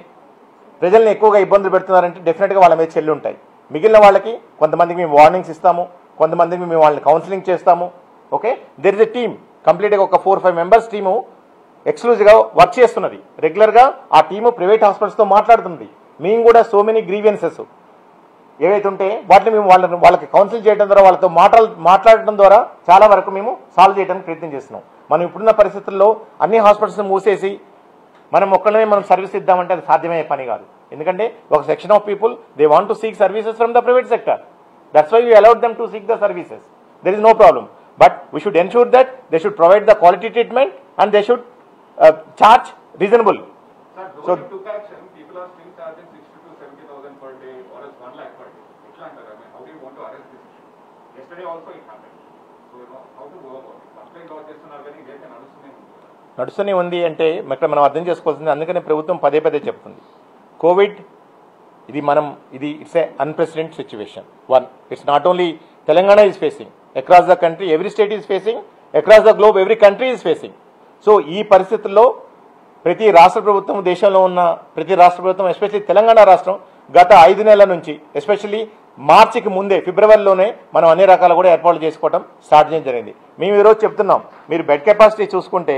ప్రజల్ని ఎక్కువగా ఇబ్బందులు పెడుతున్నారంటే డెఫినెట్గా వాళ్ళ మీద చెల్లి ఉంటాయి. మిగిలిన వాళ్ళకి కొంతమందికి మేము వార్నింగ్స్ ఇస్తాము, కొంతమందికి మేము వాళ్ళని కౌన్సిలింగ్ చేస్తాము. Okay, there is a team కంప్లీట్గా ఒక 4-5 మెంబర్స్ టీము ఎక్స్క్లూజివ్గా వర్క్ చేస్తున్నది. రెగ్యులర్గా ఆ టీము ప్రైవేట్ హాస్పిటల్స్తో మాట్లాడుతుంది. మేము కూడా సో మెనీ గ్రీవియన్సెస్ ఏవైతే ఉంటే వాటిని మేము వాళ్ళకి కౌన్సిల్ చేయడం ద్వారా వాళ్ళతో మాట్లాడటం ద్వారా చాలా వరకు మేము సాల్వ్ చేయడానికి ప్రయత్నం చేస్తున్నాం. మనం ఇప్పుడున్న పరిస్థితుల్లో అన్ని హాస్పిటల్స్ని మూసేసి మనం ఒక్కళ్ళమే మనం సర్వీస్ ఇద్దామంటే అది సాధ్యమయ్యే పని కాదు. ఎందుకంటే ఒక section of people they want to seek services from the private sector. That's why we allowed them to seek the services. There is no problem, but we should ensure that they should provide the quality treatment and they should charge reasonable. So took action, people are still charging 60,000 to 70,000 per day or else 1 lakh per day. How do you want to arrest this issue? Yesterday also it happened. So how to go about it? Complaint law చేస్తున్నారు కానీ ఇదే నడుస్తూనే ఉంది అంటే ఇక్కడ మనం అర్థం చేసుకోవాల్సింది. అందుకని ప్రభుత్వం పదే చెప్తుంది, కోవిడ్ ఇది it's a unprecedented situation. It's not only Telangana is facing, across the country every state is facing, across the globe every country is facing. So ఈ పరిస్థితుల్లో ప్రతి రాష్ట్ర ప్రభుత్వం, దేశంలో ఉన్న ప్రతి రాష్ట్ర ప్రభుత్వం, ఎస్పెషల్లీ తెలంగాణ రాష్ట్రం గత 5 నెలల నుంచి ఎస్పెషల్లీ మార్చికి ముందే ఫిబ్రవరిలోనే మనం అన్ని రకాలు కూడా ఏర్పాట్లు చేసుకోవడం స్టార్ట్ చేయడం జరిగింది. మేము ఈరోజు చెప్తున్నాం, మీరు బెడ్ కెపాసిటీ చూసుకుంటే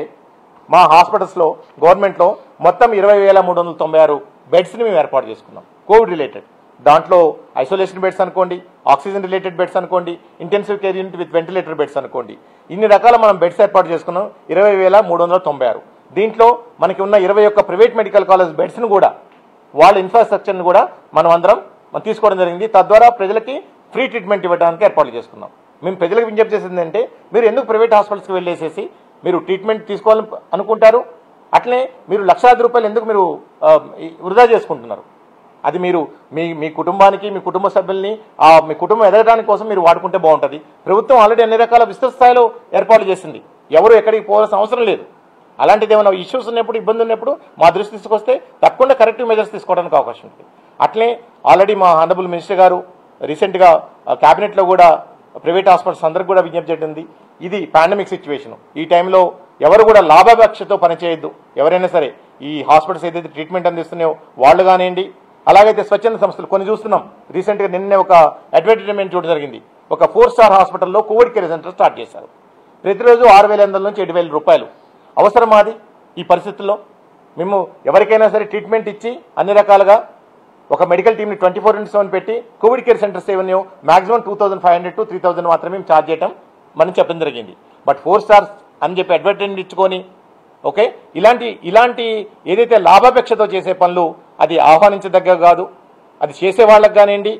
మా హాస్పిటల్స్లో గవర్నమెంట్లో మొత్తం 20,396 బెడ్స్ని మేము ఏర్పాటు చేసుకున్నాం కోవిడ్ రిలేటెడ్. దాంట్లో ఐసోలేషన్ బెడ్స్ అనుకోండి, ఆక్సిజన్ రిలేటెడ్ బెడ్స్ అనుకోండి, intensive care unit with ventilator beds అనుకోండి, ఇన్ని రకాల మనం బెడ్స్ ఏర్పాటు చేసుకున్నాం 20,396. దీంట్లో మనకి ఉన్న 21 ప్రైవేట్ మెడికల్ కాలేజ్ బెడ్స్ను కూడా వాళ్ళ ఇన్ఫ్రాస్ట్రక్చర్ని కూడా మనం తీసుకోవడం జరిగింది. తద్వారా ప్రజలకి ఫ్రీ ట్రీట్మెంట్ ఇవ్వడానికి ఏర్పాట్లు చేసుకున్నాం. మేము ప్రజలకు విజ్ఞప్తి చేసింది అంటే, మీరు ఎందుకు ప్రైవేట్ హాస్పిటల్స్కి వెళ్ళేసేసి మీరు ట్రీట్మెంట్ తీసుకోవాలని అనుకుంటారు, అట్లనే మీరు లక్షలాది రూపాయలు ఎందుకు మీరు వృధా చేసుకుంటున్నారు? అది మీరు మీ కుటుంబానికి, మీ కుటుంబ సభ్యుల్ని, మీ కుటుంబం ఎదగడానికి కోసం మీరు వాడుకుంటే బాగుంటుంది. ప్రభుత్వం ఆల్రెడీ అన్ని రకాల విస్తృత స్థాయిలో ఏర్పాట్లు చేసింది, ఎవరు ఎక్కడికి పోవాల్సిన అవసరం లేదు. అలాంటిది ఏమైనా ఇష్యూస్ ఉన్నప్పుడు, ఇబ్బంది ఉన్నప్పుడు మా దృష్టి తీసుకొస్తే తప్పకుండా కరెక్టివ్ మెజర్స్ తీసుకోవడానికి అవకాశం ఉంటుంది. అట్లే ఆల్రెడీ మా హానరబుల్ మినిస్టర్ గారు రీసెంట్గా క్యాబినెట్లో కూడా ప్రైవేట్ హాస్పిటల్స్ అందరికి కూడా విజ్ఞప్తి చేయండి, ఇది పాండమిక్ సిచ్యువేషన్, ఈ టైంలో ఎవరు కూడా లాభాపేక్షతో పనిచేయొద్దు. ఎవరైనా సరే ఈ హాస్పిటల్స్ ఏదైతే ట్రీట్మెంట్ అందిస్తున్నాయో వాళ్ళు కానివ్వండి, అలాగైతే స్వచ్ఛంద సంస్థలు కొన్ని చూస్తున్నాం. రీసెంట్గా నిన్నే ఒక అడ్వర్టైజ్మెంట్ చూడడం జరిగింది, ఒక 4-స్టార్ హాస్పిటల్లో కోవిడ్ కేర్ సెంటర్ స్టార్ట్ చేశారు. ప్రతిరోజు 6,800 నుంచి 7,000 రూపాయలు. అవసరమా అది? ఈ పరిస్థితుల్లో మేము ఎవరికైనా సరే ట్రీట్మెంట్ ఇచ్చి అన్ని రకాలుగా ఒక మెడికల్ టీమ్ని 24/7 పెట్టి కోవిడ్ కేర్ సెంటర్స్ ఏవన్నాయో మాక్సిమం 2,500 to 3,000 మాత్రమే మేము ఛార్జ్ చేయటం మనం చెప్పడం జరిగింది. బట్ 4 స్టార్స్ అని చెప్పి అడ్వర్టైజ్మెంట్ ఇచ్చుకొని ఓకే, ఇలాంటి ఏదైతే లాభాపేక్షతో చేసే పనులు అది ఆహ్వానించదగ్గ కాదు. అది చేసే వాళ్ళకి కానివ్వండి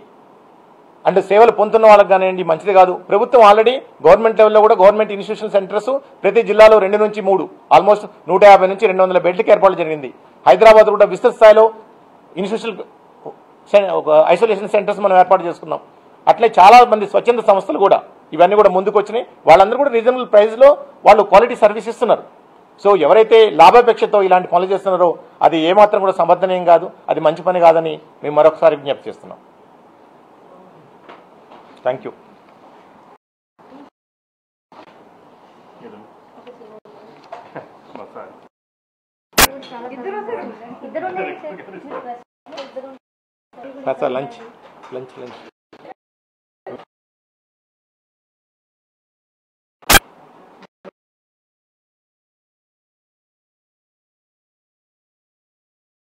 అండ్ సేవలు పొందుతున్న వాళ్ళకి కానివ్వండి మంచిది కాదు. ప్రభుత్వం ఆల్రెడీ గవర్నమెంట్ లెవెల్లో కూడా గవర్నమెంట్ ఇన్స్టిట్యూషన్ సెంటర్స్ ప్రతి జిల్లాలో 2 నుంచి 3 ఆల్మోస్ట్ 150 నుంచి 200 బెడ్లకి ఏర్పాటు జరిగింది. హైదరాబాద్ కూడా విస్తృత స్థాయిలో ఇన్స్టిట్యూషన్ ఒక ఐసోలేషన్ సెంటర్స్ మనం ఏర్పాటు చేసుకున్నాం. అట్లే చాలా మంది స్వచ్ఛంద సంస్థలు కూడా ఇవన్నీ కూడా ముందుకు వచ్చినాయి. వాళ్ళందరూ కూడా రీజనబుల్ ప్రైస్లో వాళ్ళు క్వాలిటీ సర్వీస్ ఇస్తున్నారు. సో ఎవరైతే లాభాపేక్షతో ఇలాంటి పనులు చేస్తున్నారో అది ఏమాత్రం కూడా సమర్థనీయం కాదు, అది మంచి పని కాదని మేము మరొకసారి విజ్ఞప్తి చేస్తున్నాం. Thank you. Sir lunch lunch lunch